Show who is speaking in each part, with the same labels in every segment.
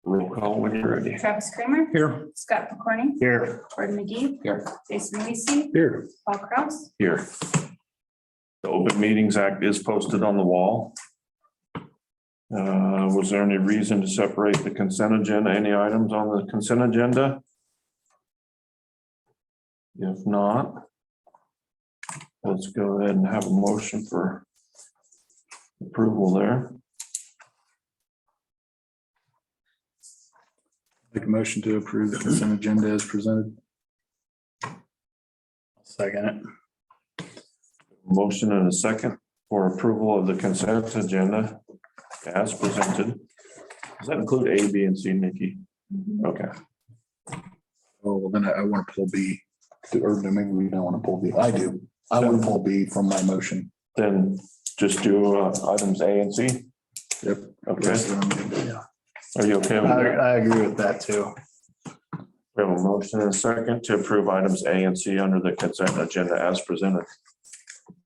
Speaker 1: Roll call when you're ready.
Speaker 2: Travis Kramer.
Speaker 1: Here.
Speaker 2: Scott McCorney.
Speaker 1: Here.
Speaker 2: Gordon McGee.
Speaker 1: Here.
Speaker 2: Jason Weasey.
Speaker 1: Here.
Speaker 2: Paul Kraus.
Speaker 1: Here. The Open Meetings Act is posted on the wall. Was there any reason to separate the consent agenda? Any items on the consent agenda? If not, let's go ahead and have a motion for approval there.
Speaker 3: Make a motion to approve the consent agenda as presented. Second it.
Speaker 1: Motion and a second for approval of the consent agenda as presented. Does that include A, B, and C, Nikki? Okay.
Speaker 3: Oh, well, then I want to pull B. Or maybe we don't want to pull B. I do. I want to pull B from my motion.
Speaker 1: Then just do items A and C.
Speaker 3: Yep.
Speaker 1: Okay.
Speaker 3: Yeah.
Speaker 1: Are you okay with that?
Speaker 3: I agree with that too.
Speaker 1: We have a motion and a second to approve items A and C under the consent agenda as presented.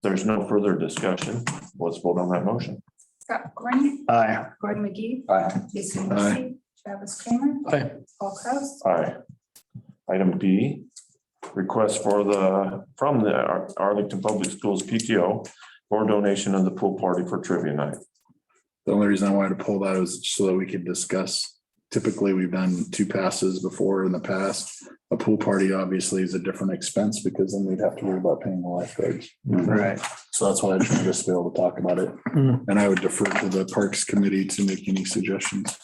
Speaker 1: There's no further discussion. Let's vote on that motion.
Speaker 2: Scott McCorney.
Speaker 3: Aye.
Speaker 2: Gordon McGee.
Speaker 1: Aye.
Speaker 2: Jason
Speaker 3: Aye.
Speaker 2: Weasey. Travis Kramer.
Speaker 3: Aye.
Speaker 2: Paul Kraus.
Speaker 1: Aye. Item B, request from the Arlington Public Schools PTO for donation of the pool party for trivia night.
Speaker 3: The only reason I wanted to pull that was so that we could discuss. Typically, we've done 2 passes before in the past. A pool party obviously is a different expense because then we'd have to worry about paying the lifeguards.
Speaker 4: Right.
Speaker 3: So that's why I just wanted us to be able to talk about it. And I would defer to the Parks Committee to make any suggestions.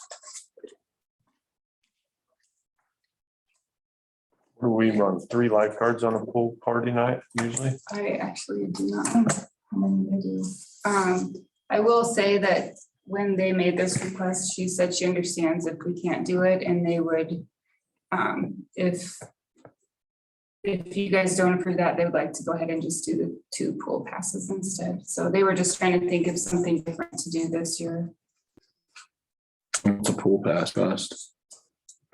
Speaker 1: Do we run 3 lifeguards on a pool party night usually?
Speaker 2: I actually do not know how many I do. I will say that when they made this request, she said she understands if we can't do it and they would, if you guys don't approve that, they would like to go ahead and just do the 2 pool passes instead. So they were just trying to think of something different to do this year.
Speaker 3: What's a pool pass cost?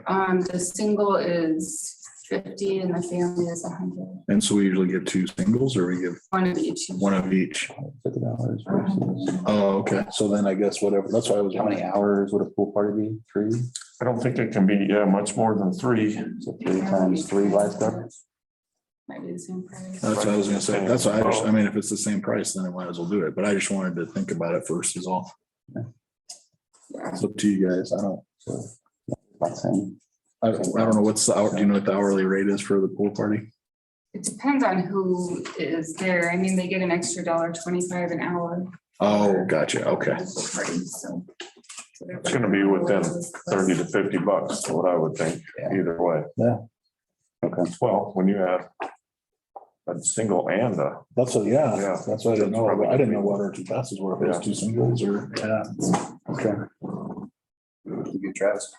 Speaker 2: The single is 50 and the family is 100.
Speaker 3: And so we usually give 2 singles or we give
Speaker 2: One of each.
Speaker 3: one of each.
Speaker 4: $50 versus.
Speaker 3: Oh, okay. So then I guess whatever, that's why I was.
Speaker 4: How many hours would a pool party be? 3?
Speaker 1: I don't think it can be much more than 3.
Speaker 4: So 3 times 3 lifeguards?
Speaker 2: Might be the same price.
Speaker 3: That's what I was gonna say. That's why I mean, if it's the same price, then I might as well do it. But I just wanted to think about it first is all.
Speaker 2: Yeah.
Speaker 3: It's up to you guys. I don't.
Speaker 4: So about same.
Speaker 3: I don't know what's the hour, do you know what the hourly rate is for the pool party?
Speaker 2: It depends on who is there. I mean, they get an extra $1.25 an hour.
Speaker 3: Oh, gotcha. Okay.
Speaker 1: It's gonna be within 30 to 50 bucks, what I would think, either way.
Speaker 4: Yeah. Okay.
Speaker 1: Well, when you have a single and a,
Speaker 3: That's what, yeah,
Speaker 1: Yeah.
Speaker 3: that's what I didn't know. I didn't know what our 2 passes were. If it was
Speaker 1: Yeah.
Speaker 3: 2 singles or. Yeah. Okay.
Speaker 4: You good, Travis?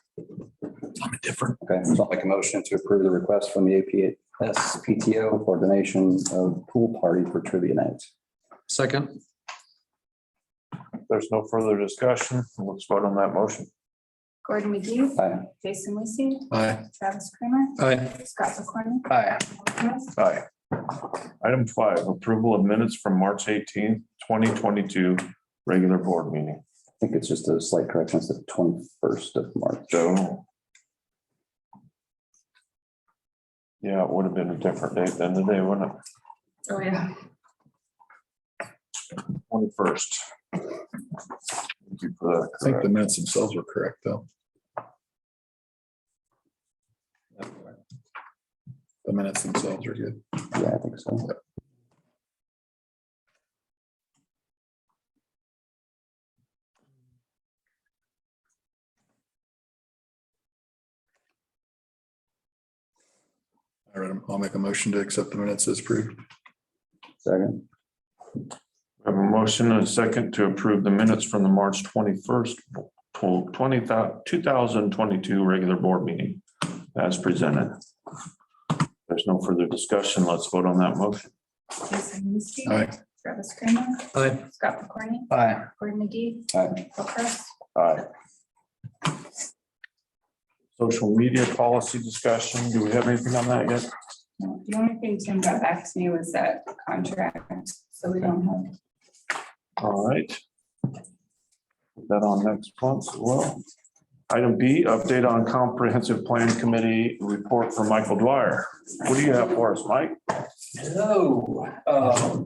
Speaker 3: I'm different.
Speaker 4: Okay, so I'll make a motion to approve the request from the APS PTO for donation of pool party for trivia night.
Speaker 5: Second.
Speaker 1: there's no further discussion. Let's vote on that motion.
Speaker 2: Gordon McGee.
Speaker 4: Aye.
Speaker 2: Jason Weasey.
Speaker 3: Aye.
Speaker 2: Travis Kramer.
Speaker 5: Aye.
Speaker 2: Scott McCorney.
Speaker 4: Aye.
Speaker 2: Paul Kraus.
Speaker 1: Aye. Item 5, approval of minutes from March 18th, 2022, regular board meeting.
Speaker 4: I think it's just a slight correction. It's the 21st of March.
Speaker 1: So. Yeah, it would have been a different date than today, wouldn't it?
Speaker 2: Oh, yeah.
Speaker 1: 21st. Thank you for that.
Speaker 3: I think the minutes themselves were correct though. The minutes themselves are good.
Speaker 4: Yeah, I think so.
Speaker 3: I read them. I'll make a motion to accept the minutes as approved.
Speaker 4: Second.
Speaker 1: We have a motion and a second to approve the minutes from the March 21st, 2022 regular board meeting as presented. There's no further discussion. Let's vote on that motion.
Speaker 2: Jason Weasey.
Speaker 3: Aye.
Speaker 2: Travis Kramer.
Speaker 5: Aye.
Speaker 2: Scott McCorney.
Speaker 4: Aye.
Speaker 2: Gordon McGee.
Speaker 4: Aye.
Speaker 2: Paul Kraus.
Speaker 1: Aye. Social media policy discussion. Do we have anything on that yet?
Speaker 2: No, the only thing Tim got back to me was that contract, so we don't have.
Speaker 1: All right. Put that on next month as well. Item B, update on comprehensive plan committee report from Michael Dwyer. What do you have for us, Mike?
Speaker 5: Hello. I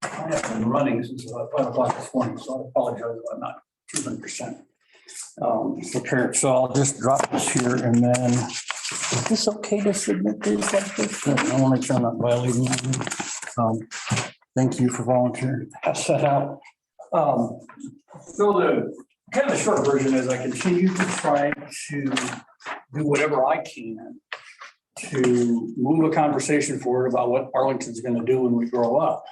Speaker 5: have been running since about 5 o'clock this morning, so I apologize if I'm not 200% prepared. So I'll just drop this here and then, is this okay to submit these like this? I want to make sure I'm not violating anything. Thank you for volunteering to pass that out. So the kind of the short version is I continue to try to do whatever I can to move a conversation forward about what Arlington's going to do when we grow up.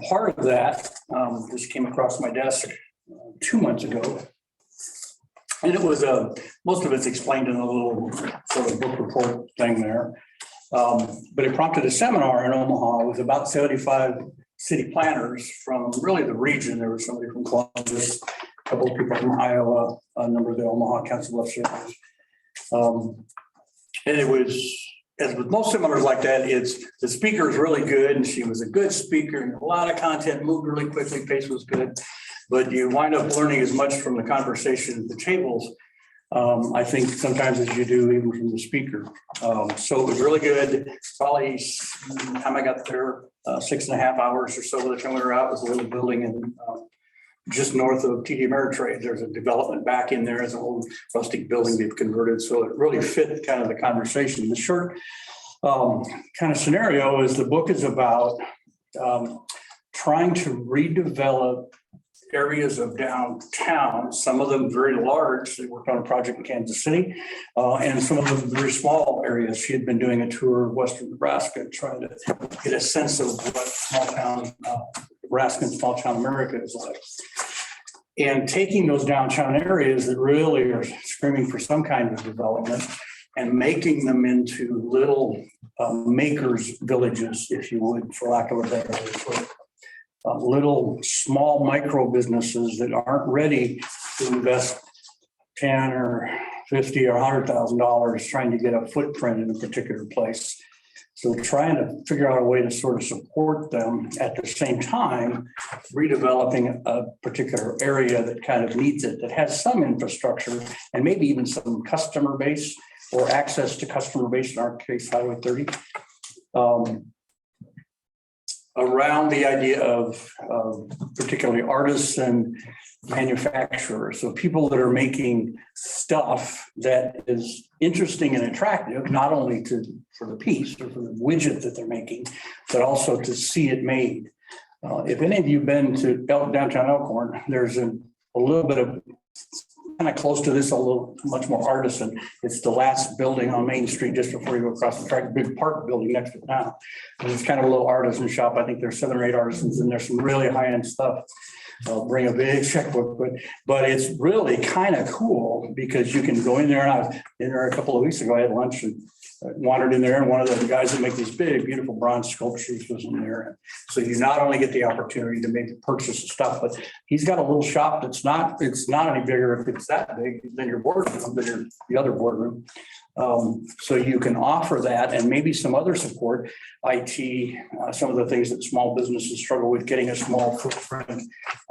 Speaker 5: Part of that just came across my desk 2 months ago. And it was most of it's explained in a little sort of book report thing there. But it prompted a seminar in Omaha with about 75 city planners from really the region. There was somebody from Columbus, a couple of people from Iowa, a number of the Omaha Council of Cities. And it was, as with most seminars like that, it's the speaker is really good and she was a good speaker and a lot of content moved really quickly, pace was good. But you wind up learning as much from the conversation at the tables, I think sometimes as you do even from the speaker. So it was really good. Probably by the time I got there, 6.5 hours or so by the time we were out, was a little building in just north of TD Ameritrade. There's a development back in there as an old rustic building they've converted. So it really fit kind of the conversation. The short kind of scenario is the book is about trying to redevelop areas of downtown, some of them very large. They worked on a project in Kansas City, and some of them very small areas. She had been doing a tour of Western Nebraska, trying to get a sense of what small town Nebraska and small town America is like. And taking those downtown areas that really are screaming for some kind of development and making them into little makers villages, if you would, for lack of a better word. Little small micro businesses that aren't ready to invest 10 or 50 or $100,000 trying to get a footprint in a particular place. So trying to figure out a way to sort of support them at the same time, redeveloping a particular area that kind of needs it, that has some infrastructure and maybe even some customer base or access to customer base, in our case, Highway 30. Around the idea of particularly artists and manufacturers. So people that are making stuff that is interesting and attractive, not only for the piece or for the widget that they're making, but also to see it made. If any of you have been to downtown Elkhorn, there's a little bit of kind of close to this, a little much more artisan. It's the last building on Main Street just before you go across the track, big park building next to it now. And it's kind of a little artisan shop. I think there's 7 or 8 artisans and there's some really high-end stuff. I'll bring a big checkbook, but it's really kind of cool because you can go in there, and I was in there a couple of weeks ago. I had lunch and wandered in there, and one of the guys that make these big, beautiful bronze sculptures was in there. So you not only get the opportunity to maybe purchase the stuff, but he's got a little shop it's not any bigger if it's that big than your boardroom, than the other boardroom. So you can offer that and maybe some other support, IT, some of the things that small businesses struggle with, getting a small footprint,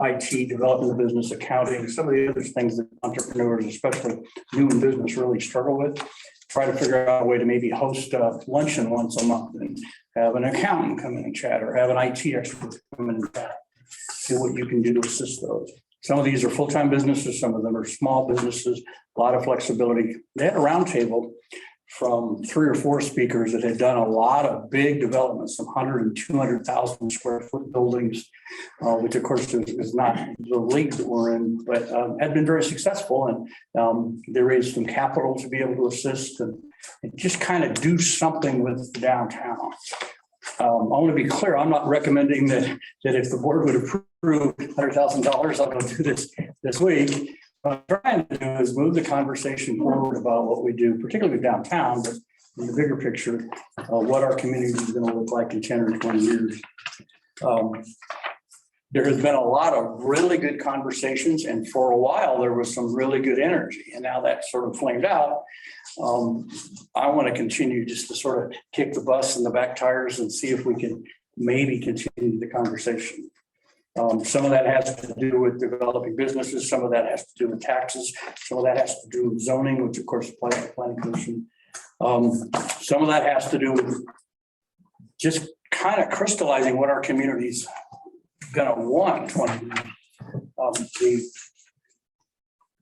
Speaker 5: IT, developing the business, accounting, some of the other things that entrepreneurs, especially new in business, really struggle with. Try to figure out a way to maybe host a luncheon once a month and have an accountant come in and chat, or have an IT expert come in and chat. See what you can do to assist those. Some of these are full-time businesses, some of them are small businesses, a lot of flexibility. They had a roundtable from 3 or 4 speakers that had done a lot of big developments, some 100 and 200,000 square foot buildings, which of course is not the league that we're in, but had been very successful. And they raised some capital to be able to assist and just kind of do something with the downtown. I want to be clear, I'm not recommending that if the board would approve $100,000, I'll go do this week. What I'm trying to do is move the conversation forward about what we do, particularly downtown, but in the bigger picture, what our community is going to look like in 10 or 20 years. There has been a lot of really good conversations, and for a while there was some really good energy, and now that sort of flamed out. I want to continue just to sort of kick the bus in the back tires and see if we can maybe continue the conversation. Some of that has to do with developing businesses, some of that has to do with taxes, some of that has to do with zoning, which of course applies to the planning commission. Some of that has to do with just kind of crystallizing what our community's gonna want 20 years.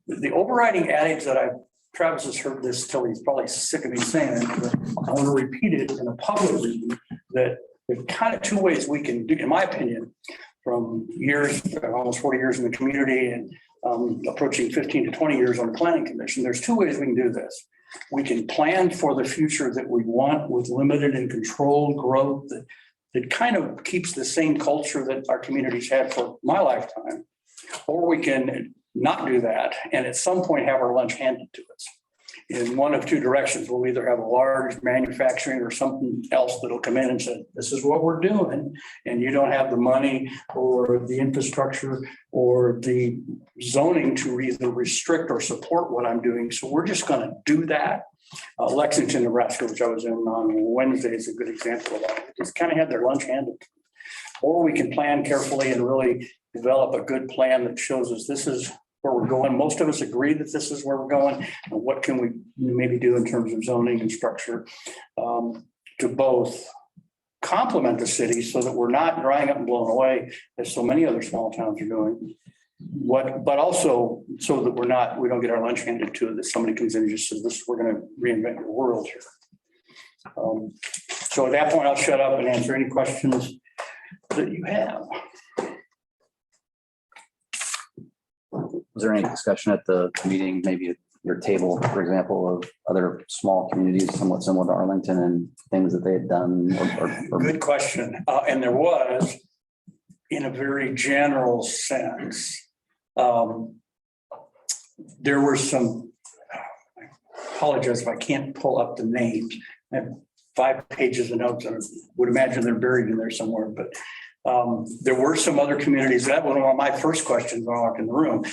Speaker 5: The overriding adage that Travis has heard this till he's probably sick of me saying it, but I want to repeat it in a public meeting, that there's kind of two ways we can do, in my opinion, from years, almost 40 years in the community and approaching 15 to 20 years on the planning commission. There's two ways we can do this. We can plan for the future that we want with limited and controlled growth that kind of keeps the same culture that our communities had for my lifetime. Or we can not do that and at some point have our lunch handed to us in one of two directions. We'll either have a large manufacturing or something else that'll come in and say, this is what we're doing, and you don't have the money or the infrastructure or the zoning to either restrict or support what I'm doing. So we're just going to do that. Lexington, Nebraska, which I was in on Wednesday, is a good example of that. They just kind of had their lunch handed. Or we can plan carefully and really develop a good plan that shows us this is where we're going. Most of us agree that this is where we're going. And what can we maybe do in terms of zoning and structure to both complement the city so that we're not drying up and blowing away as so many other small towns are doing. But also so that we don't get our lunch handed to it, that somebody comes in and just says, we're going to reinvent the world here. So at that point, I'll shut up and answer any questions that you have.
Speaker 4: Was there any discussion at the meeting, maybe at your table, for example, of other small communities somewhat similar to Arlington and things that they had done? Or
Speaker 5: Good question. And there was, in a very general sense, there were some, I apologize if I can't pull up the names. I have 5 pages of notes and I would imagine they're buried in there somewhere, but there were some other communities. That was one of my first questions when I walked in the room.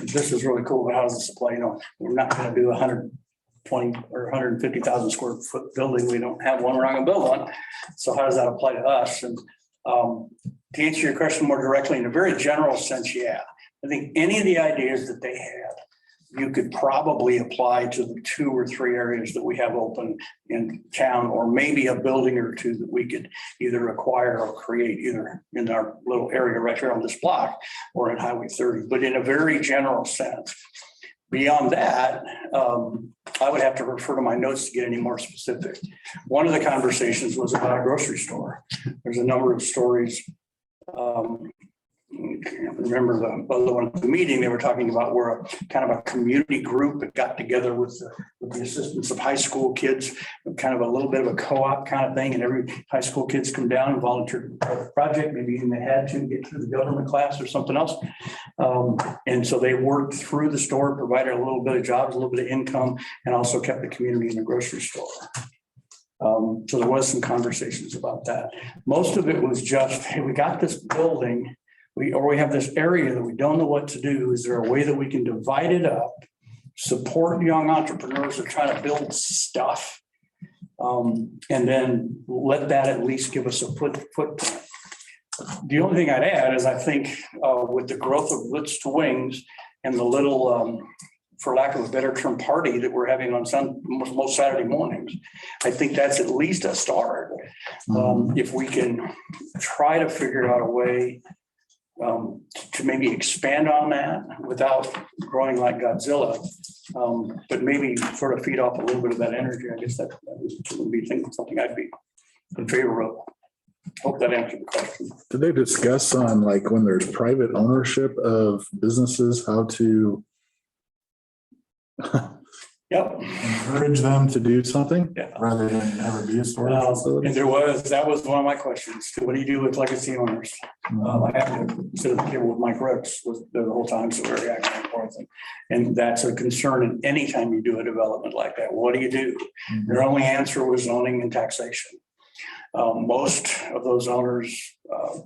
Speaker 5: This is really cool, but how does this apply? We're not going to do 120 or 150,000 square foot building. We don't have one. We're not going to build one. So how does that apply to us? And to answer your question more directly, in a very general sense, yeah. I think any of the ideas that they had, you could probably apply to the 2 or 3 areas that we have open in town, or maybe a building or 2 that we could either acquire or create either in our little area right here on this block or in Highway 30, but in a very general sense. Beyond that, I would have to refer to my notes to get any more specific. One of the conversations was about a grocery store. There's a number of stories. I can't remember the other one at the meeting. They were talking about where a kind of a community group that got together with the assistance of high school kids, kind of a little bit of a co-op kind of thing. And every high school kids come down and volunteer for the project. Maybe even they had to get through the government class or something else. And so they worked through the store, provided a little bit of jobs, a little bit of income, and also kept the community in the grocery store. So there was some conversations about that. Most of it was just, hey, we got this building. We have this area that we don't know what to do. Is there a way that we can divide it up, support young entrepreneurs that are trying to build stuff, and then let that at least give us a footprint? The only thing I'd add is I think with the growth of Litz to Wings and the little, for lack of a better term, party that we're having on most Saturday mornings, I think that's at least a start. If we can try to figure out a way to maybe expand on that without growing like Godzilla, but maybe sort of feed off a little bit of that energy. I guess that would be something I'd be in favor of. Hope that answered the question.
Speaker 3: Did they discuss on like when there's private ownership of businesses, how to
Speaker 5: Yep.
Speaker 3: encourage them to do something
Speaker 5: Yeah.
Speaker 3: rather than have it be a storage facility?
Speaker 5: And that was one of my questions. What do you do with legacy owners? I have to sit at the table with Mike Rooks was there the whole time, so very active for them. And that's a concern. And anytime you do a development like that, what do you do? Their only answer was zoning and taxation. Most of those owners,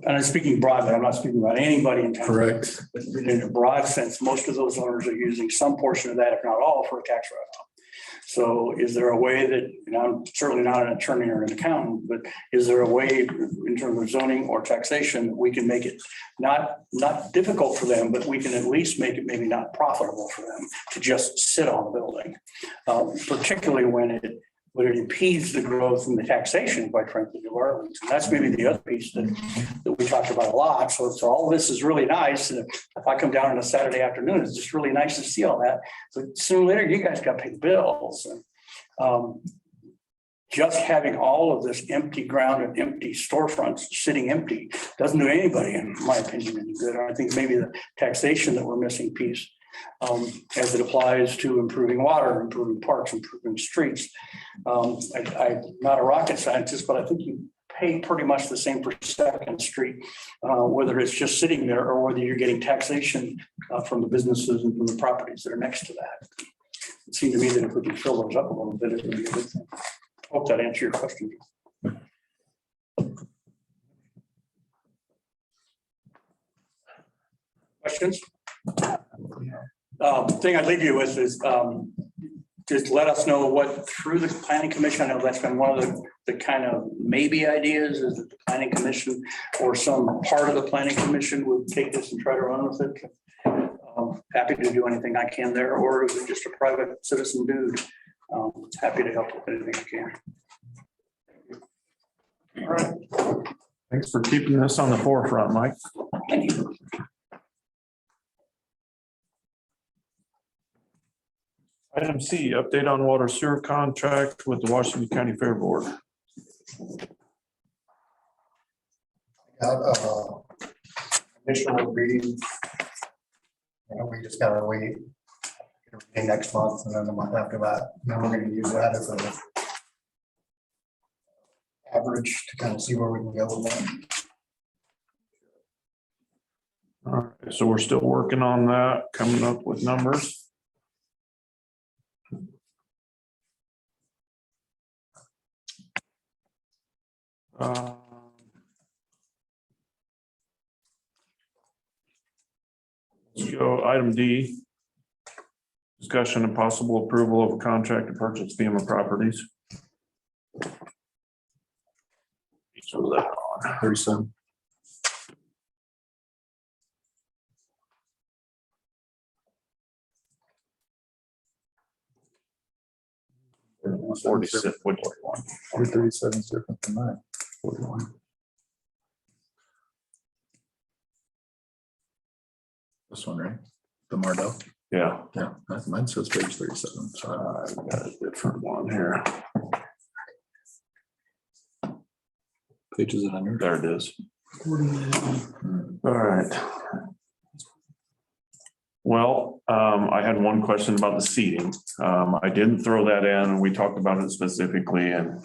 Speaker 5: and I'm speaking broadly, I'm not speaking about anybody in town.
Speaker 3: Correct.
Speaker 5: But in a broad sense, most of those owners are using some portion of that, if not all, for a tax write-off. So is there a way that, and I'm certainly not an attorney or an accountant, but is there a way in terms of zoning or taxation that we can make it not difficult for them, but we can at least make it maybe not profitable for them to just sit on the building? Particularly when it impedes the growth and the taxation, quite frankly, of Arlington. That's maybe the other piece that we talked about a lot. So all this is really nice. And if I come down on a Saturday afternoon, it's just really nice to see all that. So sooner or later, you guys got to pay the bills. And just having all of this empty ground and empty storefronts sitting empty doesn't do anybody, in my opinion, any good. I think maybe the taxation that we're missing piece, as it applies to improving water, improving parks, improving streets. I'm not a rocket scientist, but I think you pay pretty much the same per second street, whether it's just sitting there or whether you're getting taxation from the businesses and from the properties that are next to that. It seemed to me that if we could fill those up a little bit, it would be a good thing. Hope that answered your question. Questions? Thing I'd leave you with is just let us know what through the planning commission. I know that's been one of the kind of maybe ideas is that the planning commission or some part of the planning commission would take this and try to run with it. Happy to do anything I can there, or is it just a private citizen dude? Happy to help with anything I can.
Speaker 1: All right. Thanks for keeping this on the forefront, Mike.
Speaker 5: Thank you.
Speaker 1: Item C, update on water sewer contract with the Washington County Fair Board.
Speaker 6: Got initial reading. We just gotta wait next month and then the month after that. Then we're gonna use that as an average to kind of see where we can go with that.
Speaker 1: All right, so we're still working on that, coming up with numbers. Let's go item D. Discussion and possible approval of a contract to purchase FEMA properties. So that on
Speaker 3: 37.
Speaker 1: $46.
Speaker 3: 37 is different than mine. 41. This one, right? The Mardell.
Speaker 1: Yeah,
Speaker 3: Yeah, mine says page 37. So
Speaker 1: I've got a different one here.
Speaker 3: page is it under?
Speaker 1: There it is. All right. Well, I had one question about the seating. I didn't throw that in. We talked about it specifically and,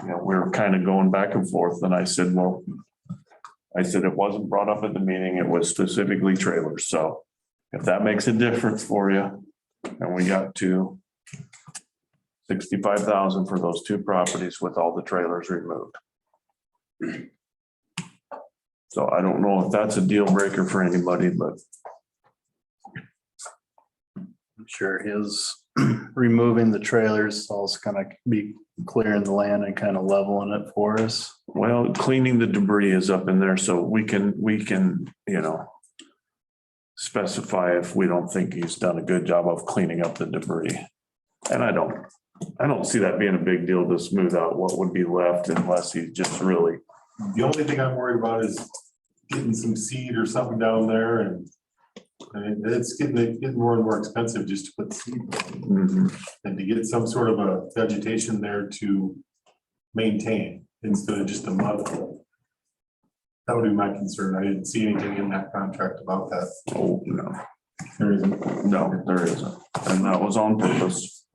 Speaker 1: you know, we were kind of going back and forth and I said, well, it wasn't brought up at the meeting. It was specifically trailers. So if that makes a difference for you, and we got to 65,000 for those two properties with all the trailers removed. So I don't know if that's a deal breaker for anybody, but
Speaker 7: I'm sure his removing the trailers also kind of be clearing the land and kind of leveling it for us.
Speaker 1: well, cleaning the debris is up in there, so we can, you know, specify if we don't think he's done a good job of cleaning up the debris. And I don't see that being a big deal to smooth out what would be left unless he's just really,
Speaker 8: The only thing I'm worried about is getting some seed or something down there and it's getting more and more expensive just to put seed down. And to get some sort of a vegetation there to maintain instead of just a mud. That would be my concern. I didn't see anything in that contract about that.
Speaker 1: oh, no,
Speaker 8: There isn't.
Speaker 1: no, there isn't. And that was on purpose.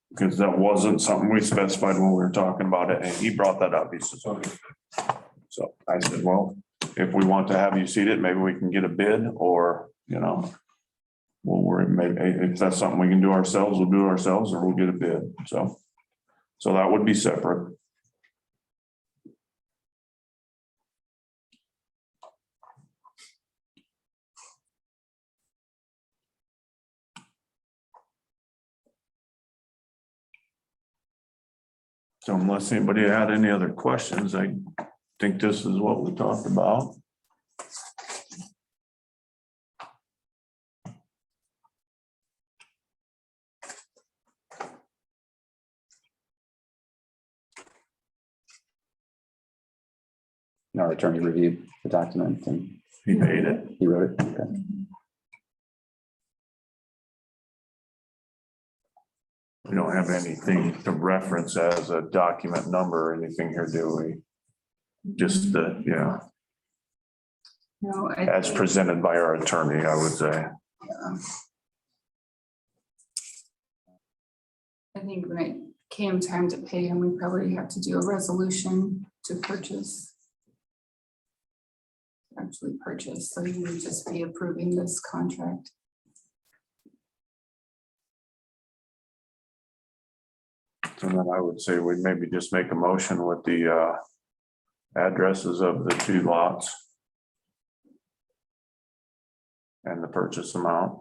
Speaker 1: Because that wasn't something we specified when we were talking about it, and he brought that up. He said, so I said, well, if we want to have you seated, maybe we can get a bid or, you know, maybe if that's something we can do ourselves, we'll do it ourselves or we'll get a bid. So that would be separate. So unless anybody had any other questions, I think this is what we talked about.
Speaker 4: Our attorney reviewed the document and
Speaker 1: He made it.
Speaker 4: he wrote it. Okay.
Speaker 1: We don't have anything to reference as a document number or anything here, do we? Just the, yeah,
Speaker 2: No,
Speaker 1: as presented by our attorney, I would say.
Speaker 2: I think when it came time to pay him, we probably have to do a resolution to purchase. Actually purchase, so you would just be approving this contract.
Speaker 1: So then I would say we'd maybe just make a motion with the addresses of the 2 lots. And the purchase amount.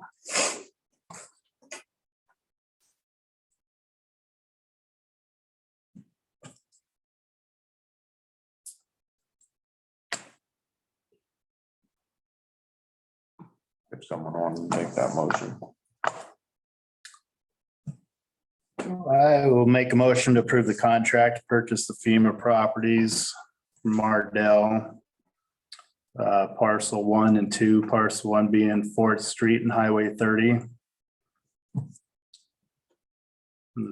Speaker 1: If someone wanted to make that motion.
Speaker 7: I will make a motion to approve the contract to purchase the FEMA properties from Mardell. Parcel 1 and 2, parcel 1 being 4th Street and Highway 30. The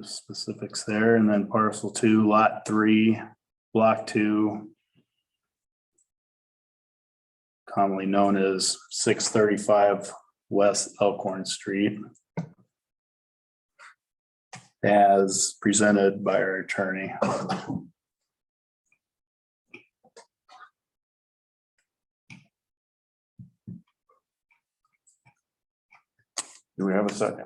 Speaker 7: specifics there, and then parcel 2, lot 3, block 2. Commonly known as 635 West Elkhorn Street. As presented by our attorney.
Speaker 1: Do we have a second?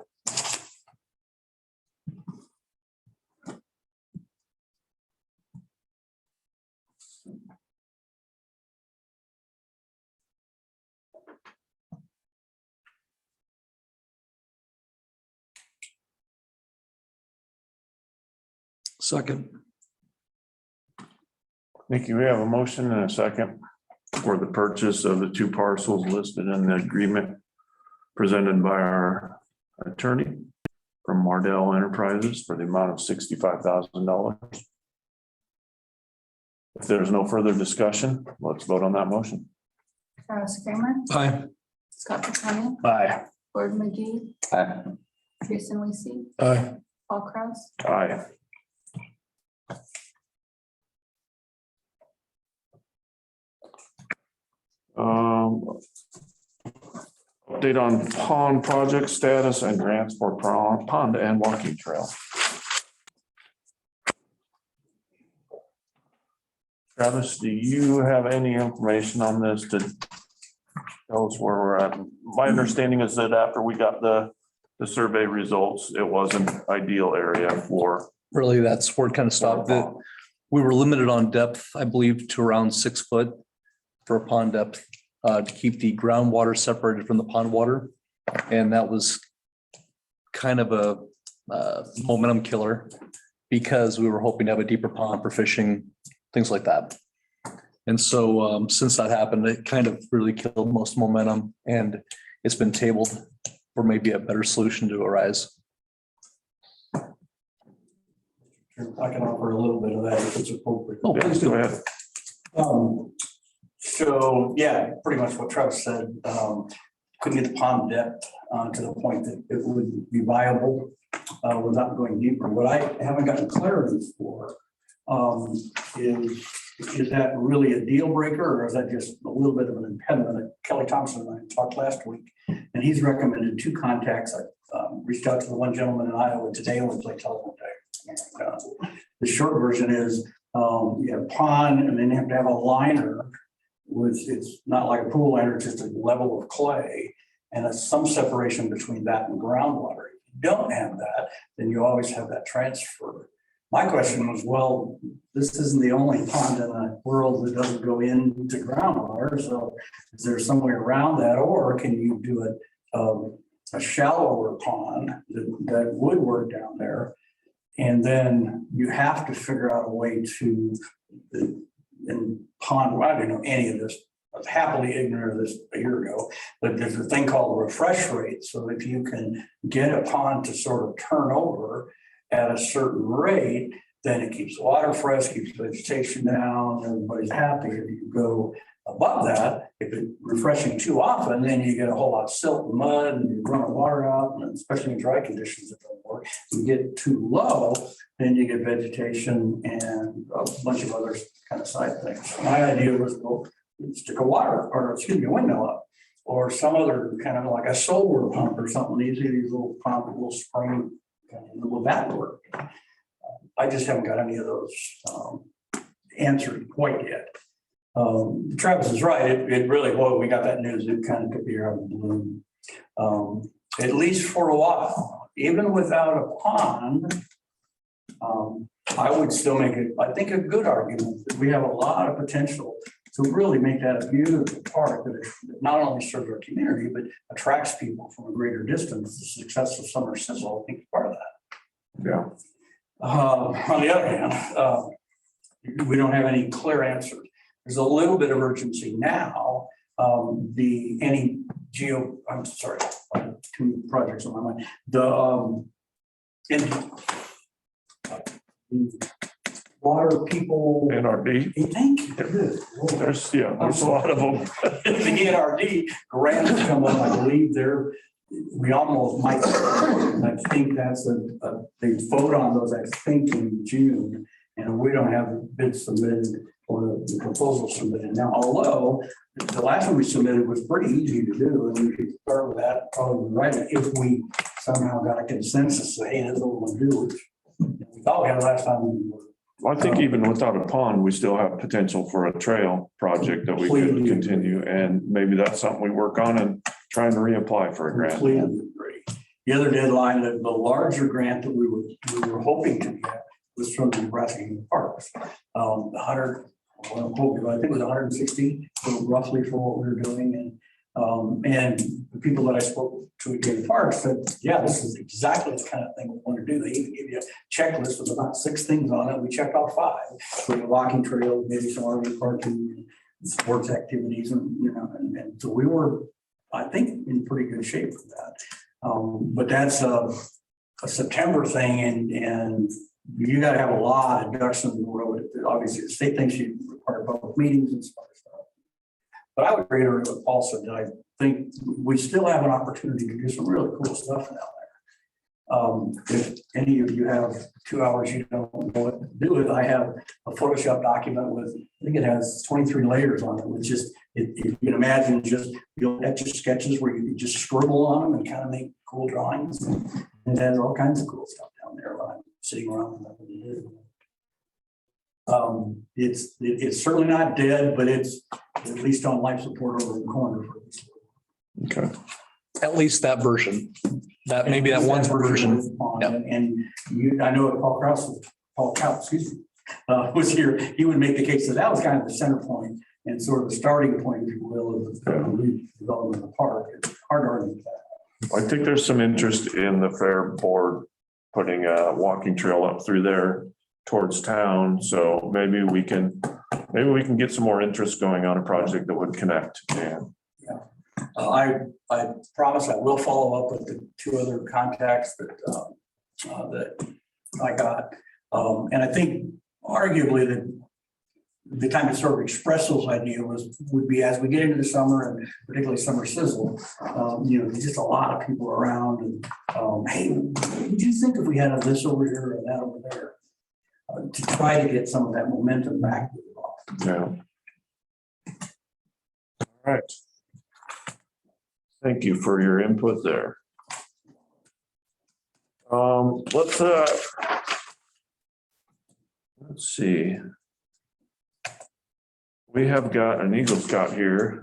Speaker 9: Second.
Speaker 1: Nikki, we have a motion and a second for the purchase of the 2 parcels listed in the agreement presented by our attorney from Mardell Enterprises for the amount of $65,000. If there's no further discussion, let's vote on that motion.
Speaker 2: Travis Kramer,
Speaker 9: Aye.
Speaker 2: Scott Patani,
Speaker 7: Aye.
Speaker 2: Gordon McGee,
Speaker 4: Aye.
Speaker 2: Jason Weasey,
Speaker 9: Aye.
Speaker 2: Paul Kraus.
Speaker 1: Aye. Update on pond project status and grants for pond and walking trail. Travis, do you have any information on this to tell us where we're at? My understanding is that after we got the survey results, it was an ideal area for.
Speaker 9: Really, that's where it kind of stopped. We were limited on depth, I believe, to around 6 foot for a pond depth to keep the groundwater separated from the pond water. And that was kind of a momentum killer because we were hoping to have a deeper pond for fishing, things like that. And so since that happened, it kind of really killed most momentum, and it's been tabled for maybe a better solution to arise.
Speaker 5: I can offer a little bit of that if it's appropriate.
Speaker 9: Oh, please
Speaker 1: Go
Speaker 9: do.
Speaker 1: ahead.
Speaker 5: So, yeah, pretty much what Travis said, couldn't get the pond depth to the point that it would be viable without going deeper. What I haven't gotten clarity for is that really a deal breaker, or is that just a little bit of an impediment? Kelly Thompson and I talked last week, and he's recommended 2 contacts. I reached out to the one gentleman in Iowa today, and we played telephone tag. The short version is you have pond, and then you have to have a liner with, it's not like a pool liner, it's just a level of clay, and it's some separation between that and groundwater. If you don't have that, then you always have that transfer. My question was, well, this isn't the only pond in the world that doesn't go into groundwater. So is there some way around that, or can you do a shallower pond that would work down there? And then you have to figure out a way to, and pond, I didn't know any of this. I was happily ignorant of this a year ago, but there's a thing called a refresh rate. So if you can get a pond to sort of turn over at a certain rate, then it keeps the water fresh, keeps vegetation down, everybody's happy. If you go above that, if it's refreshing too often, then you get a whole lot of silt and mud and you run the water out, and especially in dry conditions, it don't work. You get too low, then you get vegetation and a bunch of other kind of side things. My idea was, well, stick a windmill up, or some other kind of like a solar pump or something. These little pump, little spring, will that work? I just haven't got any of those answered quite yet. Travis is right. It really, well, we got that news. It kind of could be out of the blue. At least for a while, even without a pond, I would still make it, I think, a good argument that we have a lot of potential to really make that a beautiful park that not only serves our community, but attracts people from a greater distance. The success of Summer Sizzle, I think, is part of that.
Speaker 1: Yeah.
Speaker 5: On the other hand, we don't have any clear answers. There's a little bit of urgency now. I'm sorry, two projects on my mind. The water people.
Speaker 1: NRD,
Speaker 5: Thank you.
Speaker 1: there's a lot of them.
Speaker 5: The NRD grant has come up, I believe we almost might, I think that's they vote on those, I think, in June, and we don't have bids submitted or the proposal submitted now, although the last one we submitted was pretty easy to do, and we could start with that probably right if we somehow got a consensus, say, hey, that's what we want to do, which we thought we had last time.
Speaker 1: Well, I think even without a pond, we still have potential for a trail project that we could
Speaker 5: Completely.
Speaker 1: continue, and maybe that's something we work on and trying to reapply for a grant.
Speaker 5: Completely agree. The other deadline, the larger grant that we were hoping to get was from the Nebraska Youth Parks. 100, well, I think it was 160 roughly for what we were doing. And the people that I spoke to at Youth Parks said, yeah, this is exactly the kind of thing we want to do. They even give you a checklist with about 6 things on it. We checked off 5. So the walking trail, maybe some RV parking, sports activities, and so we were, I think, in pretty good shape for that. But that's a September thing, and you got to have a lot of ducks in the road. Obviously, the state thinks you require public meetings and stuff. But I would reiterate what Paul said, that I think we still have an opportunity to do some really cool stuff down there. If any of you have 2 hours, you don't know what to do with, I have a Photoshop document with, I think it has 23 layers on it, which just, if you can imagine, just you'll etch sketches where you can just scribble on them and kind of make cool drawings. And it has all kinds of cool stuff down there when I'm sitting around with nothing to do. It's certainly not dead, but it's at least on life support over in the corner for this.
Speaker 1: Okay.
Speaker 9: At least that version, that maybe that one version. Yep.
Speaker 5: And you, I know Paul Kraus, excuse me, was here. He would make the case that was kind of the center point and sort of the starting point, if you will, of the redevelopment of the park. It's hard to argue with that.
Speaker 1: I think there's some interest in the fair board putting a walking trail up through there towards town. So maybe we can get some more interest going on a project that would connect. And
Speaker 5: I promise I will follow up with the 2 other contacts that I got. And I think arguably the time to sort of express those ideas would be as we get into the summer, and particularly Summer Sizzle, there's just a lot of people around, and hey, what would you think if we had this over here and that over there? To try to get some of that momentum back.
Speaker 1: yeah. All right. Thank you for your input there. Let's see. We have got an Eagle Scout here.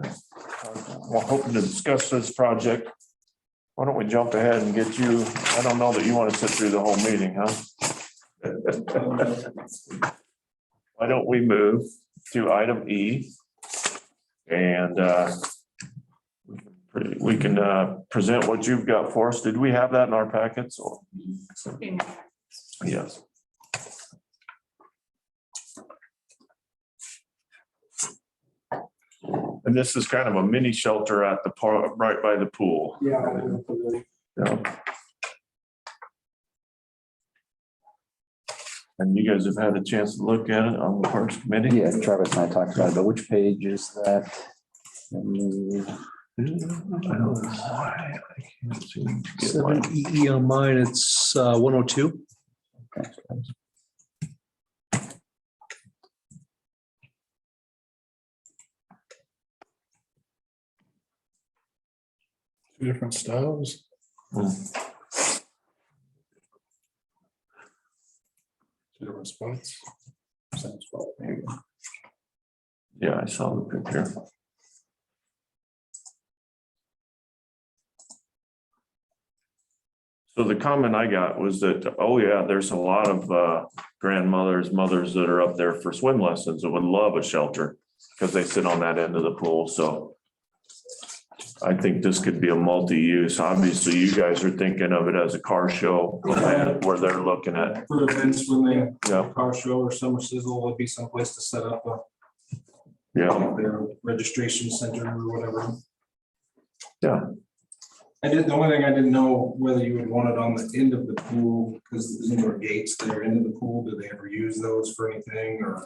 Speaker 1: We're hoping to discuss this project. Why don't we jump ahead and get you? I don't know that you want to sit through the whole meeting, huh? Why don't we move to item E? And we can present what you've got for us. Did we have that in our packets? Yes. And this is kind of a mini shelter at the park, right by the pool. Yeah. And you guys have had a chance to look at it on the Parks Committee?
Speaker 4: Yeah, Travis and I talked about it, but which page is that?
Speaker 1: I don't know why I can't seem to get
Speaker 9: Seven
Speaker 1: my-
Speaker 9: EE on mine, it's 102.
Speaker 3: Two different styles.
Speaker 1: Hmm.
Speaker 3: Two different spots. Same spot. There you go.
Speaker 1: Yeah, I saw the picture. So the comment I got was that, oh yeah, there's a lot of grandmothers, mothers that are up there for swim lessons that would love a shelter because they sit on that end of the pool, so I think this could be a multi-use. Obviously, you guys are thinking of it as a car show where they're looking at,
Speaker 10: For events when they,
Speaker 1: yeah,
Speaker 10: car show or summer sizzle would be someplace to set up
Speaker 1: yeah,
Speaker 10: their registration center or whatever.
Speaker 1: yeah.
Speaker 10: The only thing I didn't know whether you would want it on the end of the pool, because there's indoor gates that are into the pool. Do they ever use those for anything, or,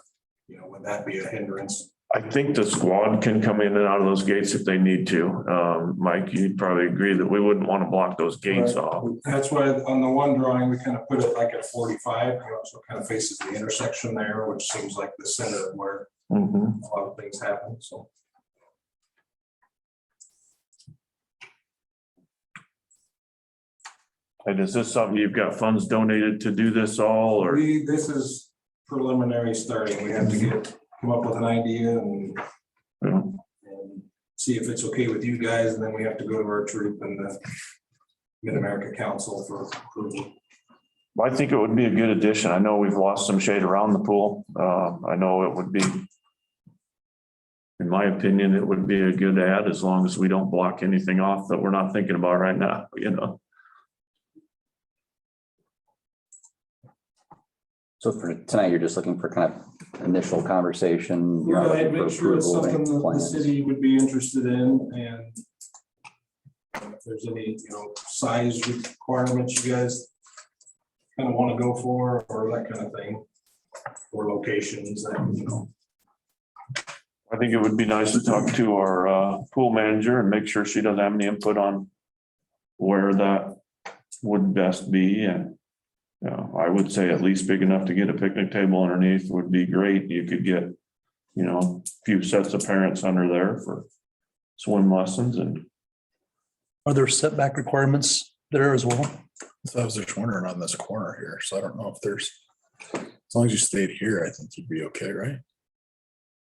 Speaker 10: would that be a hindrance?
Speaker 1: I think the squad can come in and out of those gates if they need to. Mike, you'd probably agree that we wouldn't want to block those gates
Speaker 10: Right.
Speaker 1: off.
Speaker 10: That's why on the one drawing, we kind of put it like at 45, so it kind of faces the intersection there, which seems like the center of where
Speaker 1: Mhm.
Speaker 10: a lot of things happen, so.
Speaker 1: And is this something you've got funds donated to do this all, or?
Speaker 10: This is preliminary starting. We have to come up with an idea and
Speaker 1: Yeah.
Speaker 10: see if it's okay with you guys, and then we have to go to our troop and the Mid-America Council for approval.
Speaker 1: I think it would be a good addition. I know we've lost some shade around the pool. I know it would be, in my opinion, it would be a good add as long as we don't block anything off that we're not thinking about right now,
Speaker 4: So for tonight, you're just looking for kind of initial conversation. You're not
Speaker 10: Right,
Speaker 4: looking for
Speaker 10: make sure it's
Speaker 4: approval,
Speaker 10: something
Speaker 4: any
Speaker 10: that the
Speaker 4: plans.
Speaker 10: city would be interested in, and if there's any, size requirements you guys kind of want to go for, or that kind of thing, or locations that,
Speaker 1: I think it would be nice to talk to our pool manager and make sure she doesn't have any input on where that would best be. And I would say at least big enough to get a picnic table underneath would be great. You could get, a few sets of parents under there for swim lessons. And
Speaker 9: Are there setback requirements there as well?
Speaker 3: So I was just wondering on this corner here, so I don't know if there's, as long as you stayed here, I think you'd be okay, right?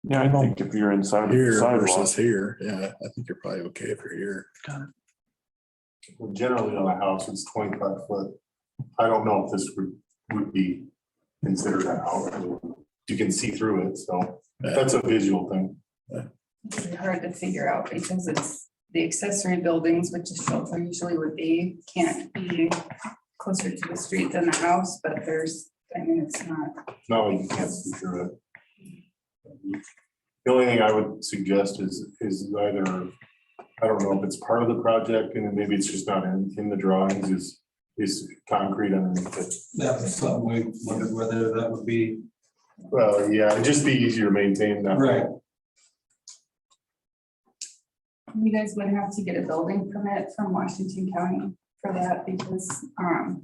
Speaker 1: yeah, I think if you're inside of the
Speaker 3: Here
Speaker 1: sidewalk,
Speaker 3: versus here, yeah, I think you're probably okay if you're here.
Speaker 8: Generally on a house, it's 25 foot. I don't know if this would be considered a house. You can see through it, so that's a visual thing.
Speaker 2: It's really hard to figure out because it's the accessory buildings, which a shelter usually would be, can't be closer to the street than the house, but it's not.
Speaker 8: No, you can't see through it. The only thing I would suggest is either, I don't know if it's part of the project and maybe it's just not in the drawings, is concrete underneath it.
Speaker 10: that's something we wondered whether that would be.
Speaker 8: Well, yeah, it'd just be easier to maintain that.
Speaker 10: Right.
Speaker 2: You guys would have to get a building permit from Washington County for that because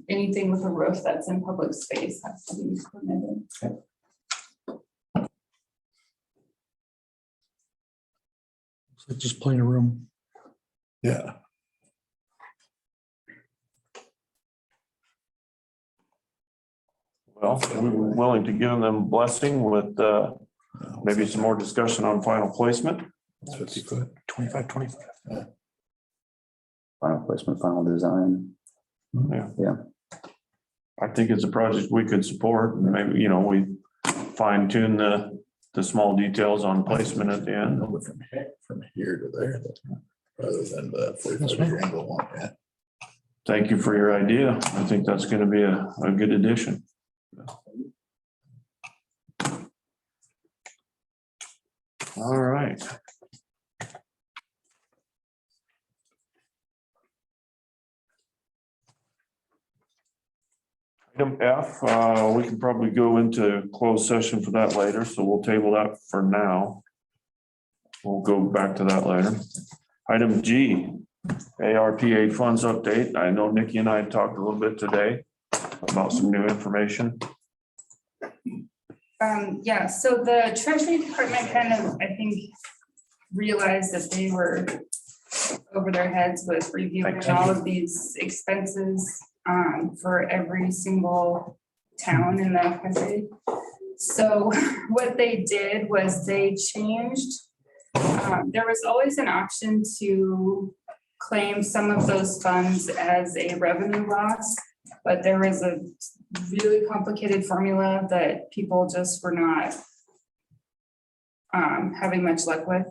Speaker 2: anything with a roof that's in public space has to be permitted.
Speaker 9: So just plain a room.
Speaker 3: Yeah.
Speaker 1: well, we were willing to give them blessing with maybe some more discussion on final placement.
Speaker 3: It's 50 foot.
Speaker 9: 25, 25.
Speaker 4: Final placement, final design.
Speaker 1: Yeah.
Speaker 4: Yeah.
Speaker 1: I think it's a project we could support and maybe, we fine tune the small details on placement at the end.
Speaker 3: No, but from here to there, rather than the 45 degree angle one, yeah.
Speaker 1: thank you for your idea. I think that's gonna be a good addition. All right. Item F, we can probably go into closed session for that later, so we'll table that for now. We'll go back to that later. Item G, ARPA funds update. I know Nikki and I talked a little bit today about some new information.
Speaker 2: Yeah, so the Treasury Department kind of, I think, realized that they were over their heads with reviewing all of these expenses for every single town in the country. So what they did was they changed, there was always an option to claim some of those funds as a revenue loss, but there was a really complicated formula that people just were not having much luck with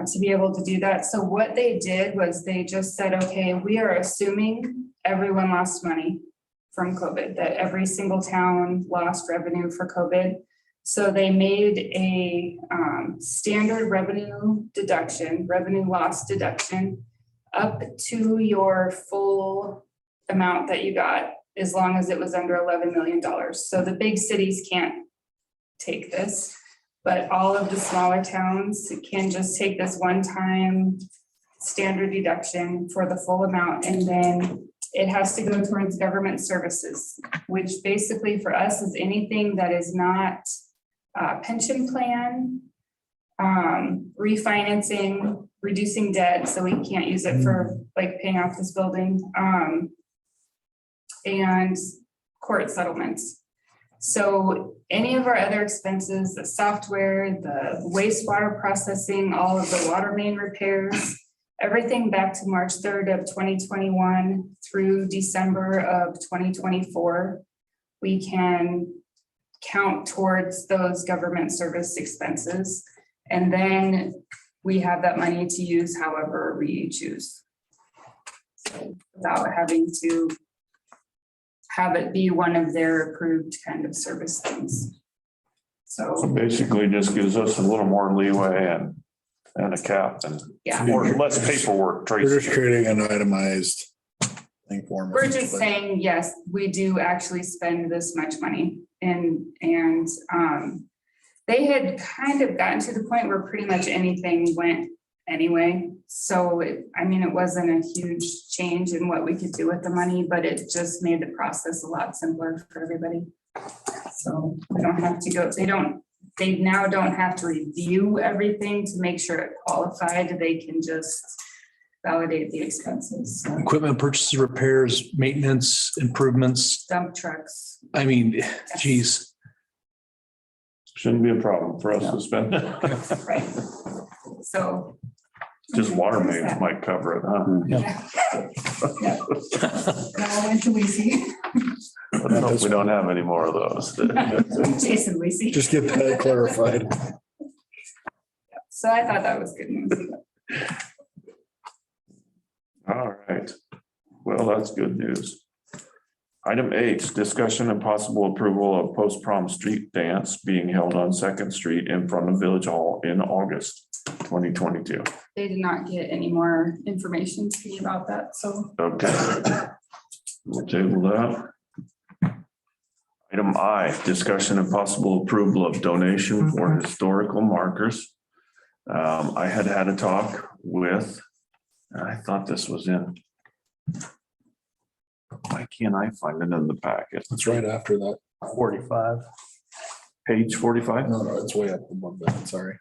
Speaker 2: to be able to do that. So what they did was they just said, okay, we are assuming everyone lost money from COVID, that every single town lost revenue for COVID. So they made a standard revenue deduction, revenue loss deduction, up to your full amount that you got, as long as it was under $11 million. So the big cities can't take this, but all of the smaller towns can just take this one-time standard deduction for the full amount, and then it has to go towards government services, which basically for us is anything that is not pension plan, refinancing, reducing debt, so we can't use it for like paying off this building, and court settlements. So any of our other expenses, the software, the wastewater processing, all of the water main repairs, everything back to March 3rd of 2021 through December of 2024, we can count towards those government service expenses. And then we have that money to use however we choose, so without having to have it be one of their approved kind of service things.
Speaker 1: So
Speaker 2: So,
Speaker 1: basically just gives us a little more leeway and a cap and
Speaker 2: yeah,
Speaker 1: more, less paperwork.
Speaker 3: We're just
Speaker 1: Tracy.
Speaker 3: creating an itemized thing for them.
Speaker 2: we're just saying, yes, we do actually spend this much money, and they had kind of gotten to the point where pretty much anything went anyway. So I mean, it wasn't a huge change in what we could do with the money, but it just made the process a lot simpler for everybody. So we don't have to go, they now don't have to review everything to make sure it qualified. They can just validate the expenses.
Speaker 9: Equipment purchases, repairs, maintenance, improvements.
Speaker 2: Dump trucks.
Speaker 9: I mean, geez.
Speaker 1: Shouldn't be a problem for us to spend.
Speaker 2: Right. So.
Speaker 1: Just water mains might cover it, huh?
Speaker 2: Yeah. Now went to Lacey.
Speaker 1: Let's hope we don't have any more of those.
Speaker 2: Jason Lacey.
Speaker 3: Just get that clarified.
Speaker 2: So I thought that was good news.
Speaker 1: All right. Well, that's good news. Item H, discussion and possible approval of post-prom street dance being held on 2nd Street in front of Village Hall in August 2022.
Speaker 2: They did not get any more information to me about that, so.
Speaker 1: Okay. We'll table that. Item I, discussion and possible approval of donation for historical markers. I had a talk with, I thought this was in. Why can't I find it in the packet?
Speaker 3: It's right after that.
Speaker 7: 45.
Speaker 1: Page 45?
Speaker 3: No, it's way up above that. Sorry.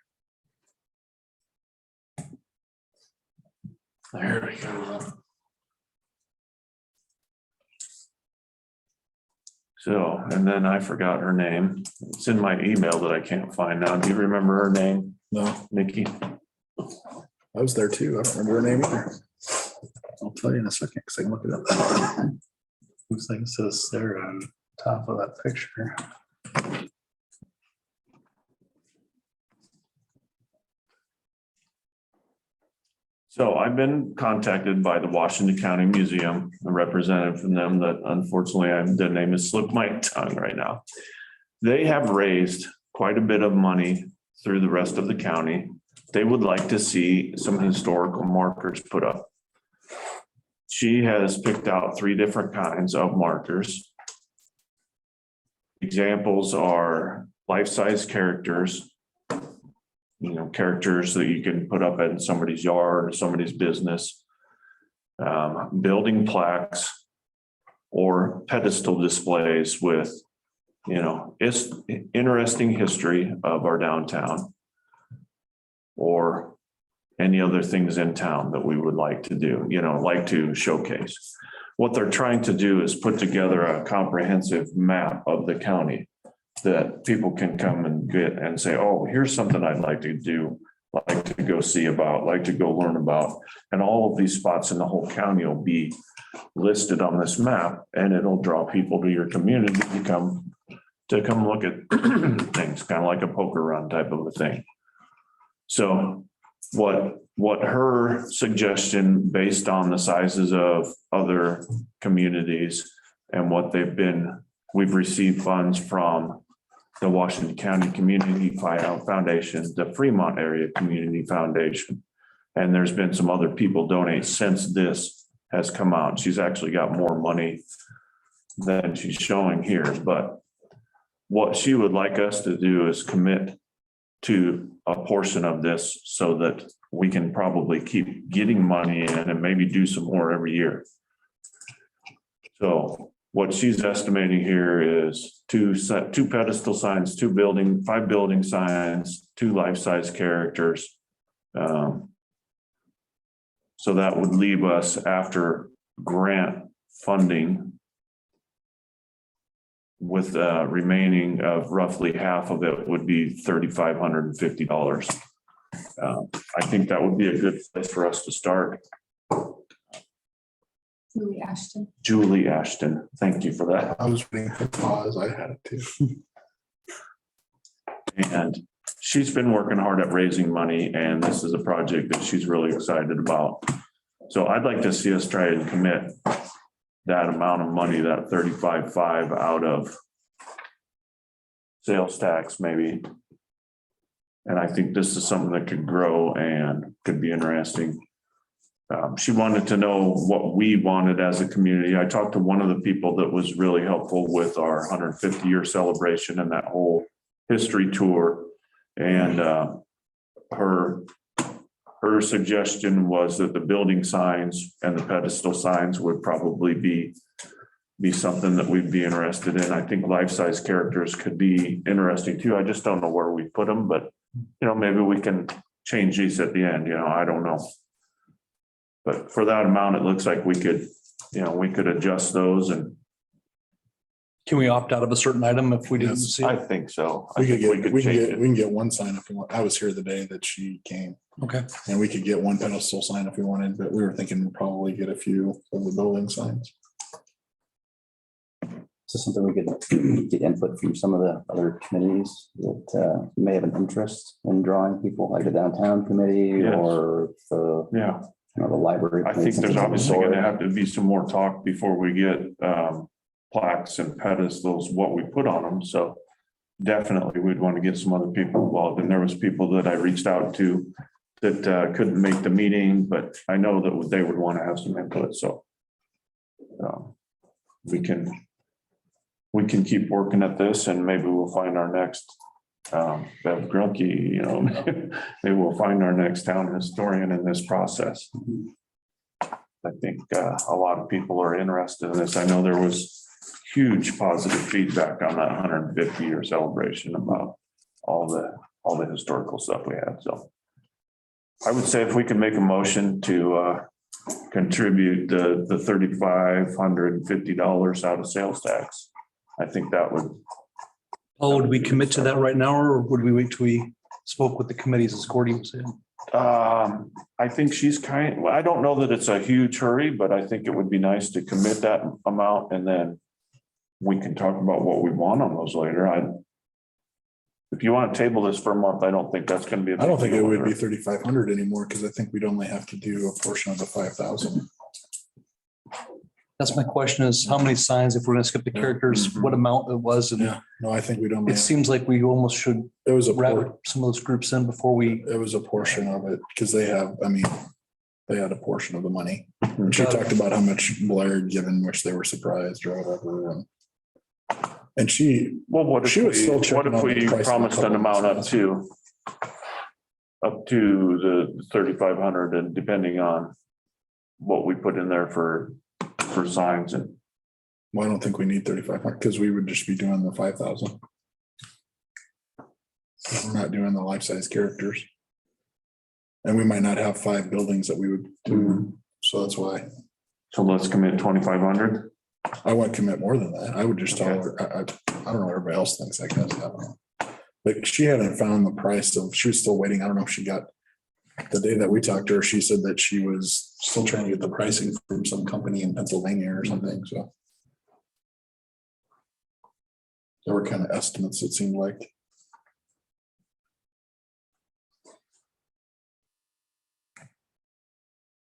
Speaker 1: There we go. So, and then I forgot her name. It's in my email that I can't find now. Do you remember her name,
Speaker 3: No,
Speaker 1: Nikki?
Speaker 3: I was there too. I don't remember her name either. I'll tell you in a second because I can look it up.
Speaker 7: Looks like it says Sarah on top of that picture.
Speaker 1: So I've been contacted by the Washington County Museum, a representative from them that unfortunately the name is slipped my tongue right now. They have raised quite a bit of money through the rest of the county. They would like to see some historical markers put up. She has picked out 3 different kinds of markers. Examples are life-size characters, characters that you can put up in somebody's yard or somebody's business, building plaques, or pedestal displays with, it's interesting history of our downtown, or any other things in town that we would like to do, like to showcase. What they're trying to do is put together a comprehensive map of the county that people can come and get and say, oh, here's something I'd like to do, like to go see about, like to go learn about. And all of these spots in the whole county will be listed on this map, and it'll draw people to your community to come look at things, kind of like a poker run type of a thing. So what her suggestion, based on the sizes of other communities and what we've received funds from the Washington County Community Foundation, the Fremont Area Community Foundation. And there's been some other people donate since this has come out. She's actually got more money than she's showing here, but what she would like us to do is commit to a portion of this so that we can probably keep getting money in and maybe do some more every year. So what she's estimating here is 2 pedestal signs, 5 building signs, 2 life-size characters. So that would leave us, after grant funding, with remaining of roughly half of it would be $3,550. I think that would be a good place for us to start. Julie Ashton, thank you for that.
Speaker 3: I was waiting for pause. I had it too.
Speaker 1: And she's been working hard at raising money, and this is a project that she's really excited about. So I'd like to see us try and commit that amount of money, that 35.5 out of sales tax maybe. And I think this is something that could grow and could be interesting. She wanted to know what we wanted as a community. I talked to one of the people that was really helpful with our 150-year celebration and that whole history tour. And her suggestion was that the building signs and the pedestal signs would probably be something that we'd be interested in. I think life-size characters could be interesting too. I just don't know where we put them, but maybe we can change these at the end, I don't know. But for that amount, it looks like we could adjust those, and
Speaker 9: Can we opt out of a certain item if we didn't
Speaker 3: Yes,
Speaker 9: see
Speaker 1: I
Speaker 9: it?
Speaker 1: think so. I
Speaker 3: We could
Speaker 1: think
Speaker 3: get, we
Speaker 1: change
Speaker 3: can get one sign if we want. I was here the day that she came,
Speaker 9: Okay.
Speaker 3: and we could get one pedestal sign if we wanted, but we were thinking we'd probably get a few of the building signs.
Speaker 4: Is this something we could get input from some of the other committees that may have an interest in drawing people, like the downtown committee
Speaker 1: Yes.
Speaker 4: or the,
Speaker 1: Yeah.
Speaker 4: the library?
Speaker 1: I think there's obviously going to have to be some more talk before we get plaques and pedestals, what we put on them. So definitely we'd want to get some other people involved. And there was people that I reached out to that couldn't make the meeting, but I know that they would want to have some input. So we can keep working at this, and maybe we'll find our next Bev Grunke, maybe we'll find our next town historian in this process. I think a lot of people are interested in this. I know there was huge positive feedback on that 150-year celebration about all the historical stuff we had. So I would say if we could make a motion to contribute the $3,550 out of sales tax, I think that would.
Speaker 9: Oh, would we commit to that right now, or would we wait till we spoke with the committees as Gordy was saying?
Speaker 1: I think I don't know that it's a huge hurry, but I think it would be nice to commit that amount, and then we can talk about what we want on those later. If you want to table this for a month, I don't think that's gonna be.
Speaker 3: I don't think it would be 3,500 anymore, because I think we'd only have to do a portion of the 5,000.
Speaker 9: That's my question is how many signs, if we're gonna skip the characters, what amount it was? And
Speaker 3: Yeah, no, I think we'd only,
Speaker 9: it seems like we almost should
Speaker 3: it was a,
Speaker 9: wrap some of those groups in before we.
Speaker 3: it was a portion of it, because they have, I mean, they had a portion of the money. She talked about how much Blair had given, which they were surprised or whatever. And she,
Speaker 1: Well, what if
Speaker 3: She was still
Speaker 1: what
Speaker 3: checking
Speaker 1: if
Speaker 3: on the
Speaker 1: we
Speaker 3: price of a
Speaker 1: promised an
Speaker 3: couple
Speaker 1: amount
Speaker 3: of
Speaker 1: up to the 3,500 and depending on what we put in there for signs and.
Speaker 3: well, I don't think we need 3,500, because we would just be doing the 5,000. We're not doing the life-size characters. And we might not have 5 buildings that we would do, so that's why
Speaker 1: So let's commit 2,500.
Speaker 3: I wouldn't commit more than that. I would just tell her, I don't know what everybody else thinks, I guess, I don't know. But she hadn't found the price of, she was still waiting, I don't know if she got, the day that we talked to her, she said that she was still trying to get the pricing from some company in Pennsylvania or something, so. There were kind of estimates, it seemed like.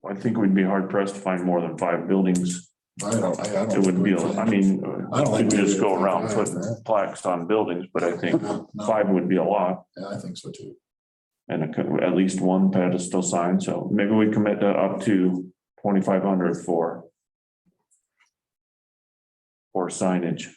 Speaker 1: I think we'd be hard pressed to find more than 5 buildings.
Speaker 3: I don't
Speaker 1: It would be, I mean,
Speaker 3: I don't
Speaker 1: we
Speaker 3: think
Speaker 1: could
Speaker 3: we'd
Speaker 1: just
Speaker 3: do
Speaker 1: go
Speaker 3: it
Speaker 1: around
Speaker 3: for
Speaker 1: putting
Speaker 3: 5,
Speaker 1: plaques on buildings, but I think
Speaker 3: No,
Speaker 1: 5 would be a lot.
Speaker 3: Yeah, I think so too.
Speaker 1: And at least one pedestal sign, so maybe we commit to up to 2,500 for signage.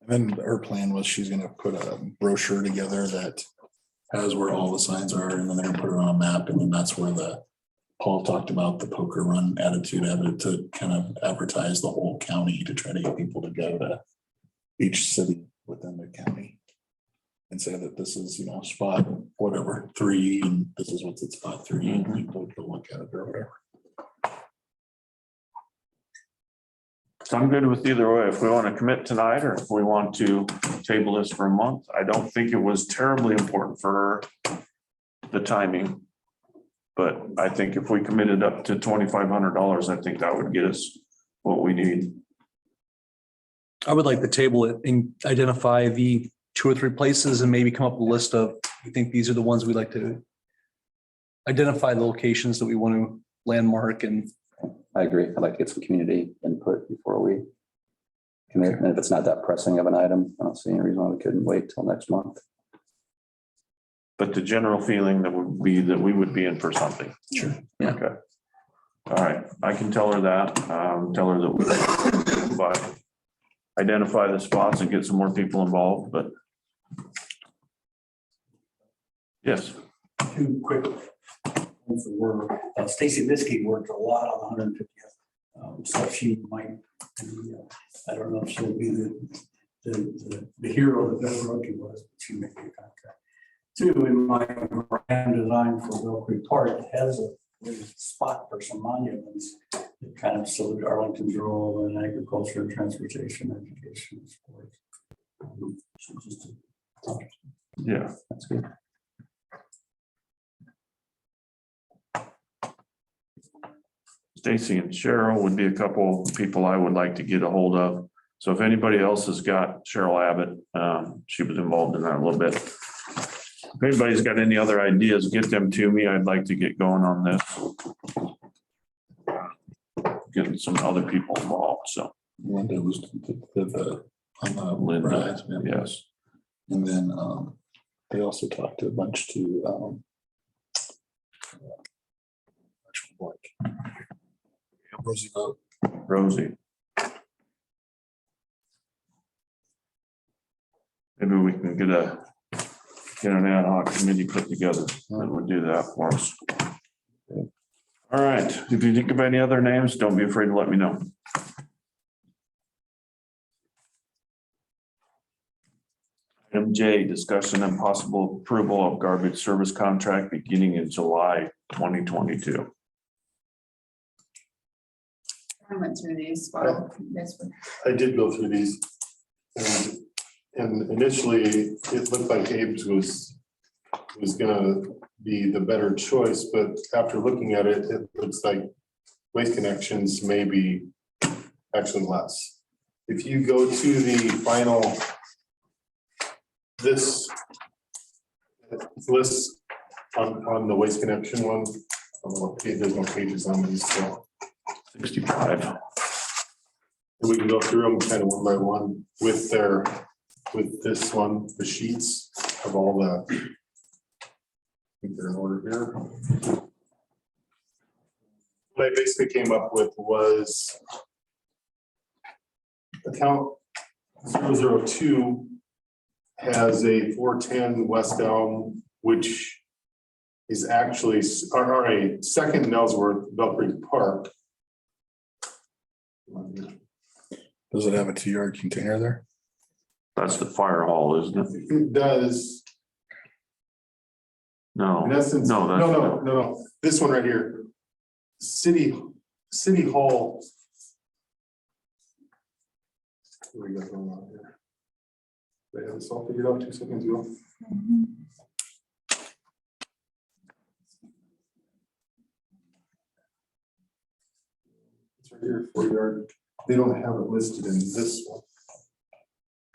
Speaker 3: And then her plan was she's gonna put a brochure together that has where all the signs are, and then they're gonna put it on a map, and then that's where Paul talked about the poker run attitude of it, to kind of advertise the whole county, to try to get people to go to each city within the county. And say that this is, spot whatever, 3, and this is what's at spot 3, and people go look at it or whatever.
Speaker 1: So I'm good with either way. If we want to commit tonight or if we want to table this for a month, I don't think it was terribly important for her, the timing. But I think if we committed up to $2,500, I think that would get us what we need.
Speaker 9: I would like to table it and identify the 2 or 3 places and maybe come up with a list of, I think these are the ones we'd like to identify the locations that we want to landmark. And
Speaker 4: I agree. I'd like to get some community input before we commit. And if it's not that pressing of an item, I don't see any reason why we couldn't wait till next month.
Speaker 1: But the general feeling that would be that we would be in for something.
Speaker 3: Sure.
Speaker 9: Yeah.
Speaker 1: Okay. All right, I can tell her that, tell her that we but identify the spots and get some more people involved, but. Yes.
Speaker 5: 2 quick. Stacy Miskey worked a lot on 150th. So she might, I don't know if she'll be the hero that Bill Roki was, but she may be a contract. 2, in my brand design for Mill Creek Park, it has a spot for some monuments that kind of salute Arlington's role in agriculture, transportation, education, and sports. So just
Speaker 1: Yeah.
Speaker 4: That's good.
Speaker 1: Stacy and Cheryl would be a couple of people I would like to get a hold of. So if anybody else has got Cheryl Abbott, she was involved in that a little bit. If anybody's got any other ideas, get them to me. I'd like to get going on this. Getting some other people involved, so.
Speaker 3: Linda was on the
Speaker 1: Linda,
Speaker 3: rides,
Speaker 1: yes.
Speaker 3: and then they also talked to a bunch to Rosie Vote.
Speaker 1: Rosie. Maybe we can get an ad hoc committee put together that would do that for us. All right, if you think of any other names, don't be afraid to let me know. Item J, discussion and possible approval of garbage service contract beginning in July 2022.
Speaker 2: I went through these while you guys were.
Speaker 8: I did go through these. And initially, it looked like Abe's was gonna be the better choice, but after looking at it, it looks like Waste Connections may be actually less. If you go to the final, this list on the Waste Connection one, I don't know what page, there's no pages on these, so
Speaker 1: 65.
Speaker 8: we can go through them kind of one by one with this one, the sheets of all the, I think they're in order here. What I basically came up with was account 002 has a 410 West Elm, which is actually, or a second Ellsworth Belfry Park.
Speaker 3: Does it have a 2-yard container there?
Speaker 1: That's the fire hall, isn't it?
Speaker 8: It does.
Speaker 1: No,
Speaker 8: In essence,
Speaker 1: no,
Speaker 8: no. This one right here. City Hall. What do we got going on here? They have this all figured out 2 seconds ago. It's right here, 4-yard. They don't have it listed in this one.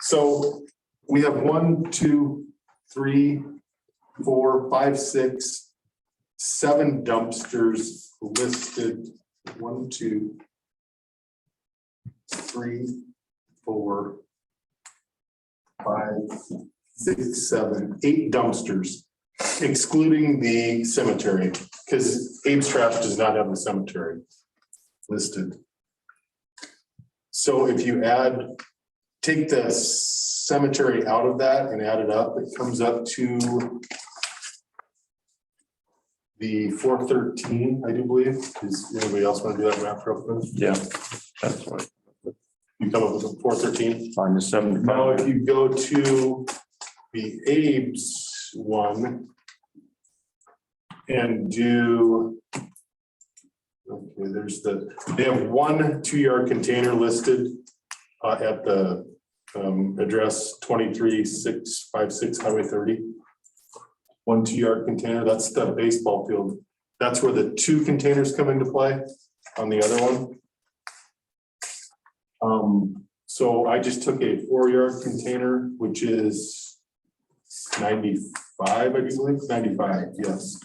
Speaker 8: So we have 1, 2, 3, 4, 5, 6, 7 dumpsters listed. 1, 2, 3, 4, 5, 6, 7, 8 dumpsters, excluding the cemetery, because Abe's Trash does not have the cemetery listed. So if you take the cemetery out of that and add it up, it comes up to the 413, I do believe. Does anybody else want to do that math real quick?
Speaker 1: yeah, that's what,
Speaker 8: You come up with 413.
Speaker 1: minus 75.
Speaker 8: Now, if you go to the Abe's one and do, okay, they have 1 2-yard container listed at the address 23656 Highway 30. 1 2-yard container, that's the baseball field. That's where the 2 containers come into play on the other one. So I just took a 4-yard container, which is 95, I do believe, 95, yes.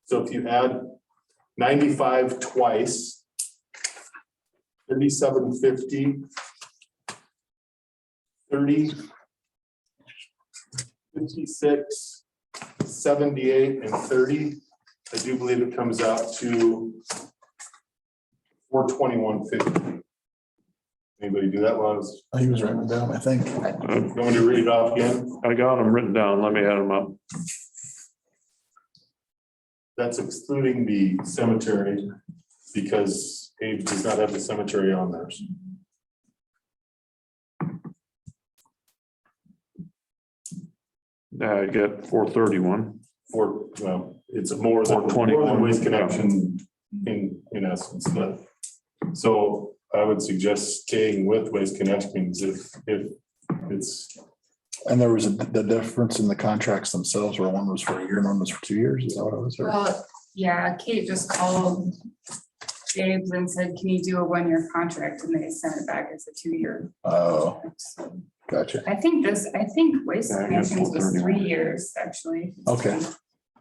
Speaker 8: So if you add 95 twice, 3750, 30, 56, 78, and 30, I do believe it comes out to 421.50. Anybody do that while I was,
Speaker 3: He was writing it down, I think.
Speaker 8: going to read it off again?
Speaker 1: I got them written down. Let me add them up.
Speaker 8: That's excluding the cemetery because Abe does not have the cemetery on theirs.
Speaker 1: Yeah, I get 431.
Speaker 8: Well, it's more than
Speaker 1: 421.
Speaker 8: Waste Connection in essence, but so I would suggest staying with Waste Connections if it's.
Speaker 3: And there was the difference in the contracts themselves where one was for a year and one was for 2 years. Is that what it was? Or-
Speaker 2: Well, yeah, Kate just called Dave's and said, can you do a 1-year contract? And they sent it back as a 2-year.
Speaker 3: Oh,
Speaker 2: contract. So
Speaker 3: gotcha.
Speaker 2: I think Waste
Speaker 1: Yeah, I guess
Speaker 2: Connections was
Speaker 1: 431.
Speaker 2: 3 years, actually.
Speaker 3: Okay.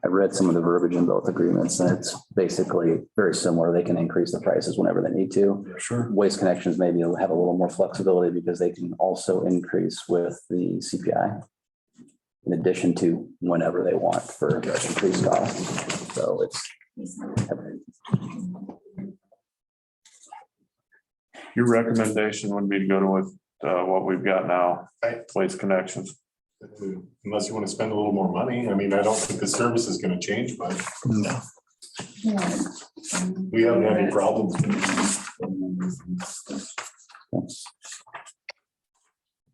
Speaker 4: I read some of the verbiage in both agreements and it's basically very similar. They can increase the prices whenever they need to.
Speaker 3: Sure.
Speaker 4: Waste Connections maybe will have a little more flexibility because they can also increase with the CPI in addition to whenever they want for increased cost. So it's
Speaker 1: Your recommendation would be to go to with what we've got now,
Speaker 8: Right.
Speaker 1: Waste Connections.
Speaker 8: Unless you want to spend a little more money. I mean, I don't think the service is going to change much.
Speaker 3: No.
Speaker 2: Yeah.
Speaker 8: We haven't had any problems.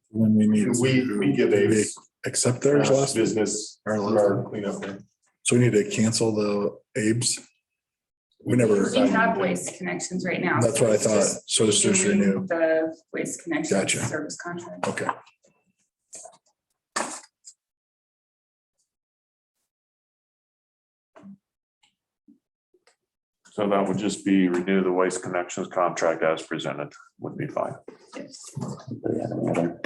Speaker 3: When we need.
Speaker 8: We give a
Speaker 3: Accept theirs last.
Speaker 8: business
Speaker 3: Our
Speaker 8: for
Speaker 3: last-
Speaker 8: our cleanup day.
Speaker 3: So we need to cancel the Abe's. We never,
Speaker 2: We have Waste Connections right now.
Speaker 3: that's what I thought. So it's just
Speaker 2: renewing
Speaker 3: renew.
Speaker 2: The Waste Connections
Speaker 3: Gotcha.
Speaker 2: service contract.
Speaker 3: Okay.
Speaker 1: So that would just be renew the waste connections contract as presented would be fine.
Speaker 2: Yes.
Speaker 4: Do you have any other?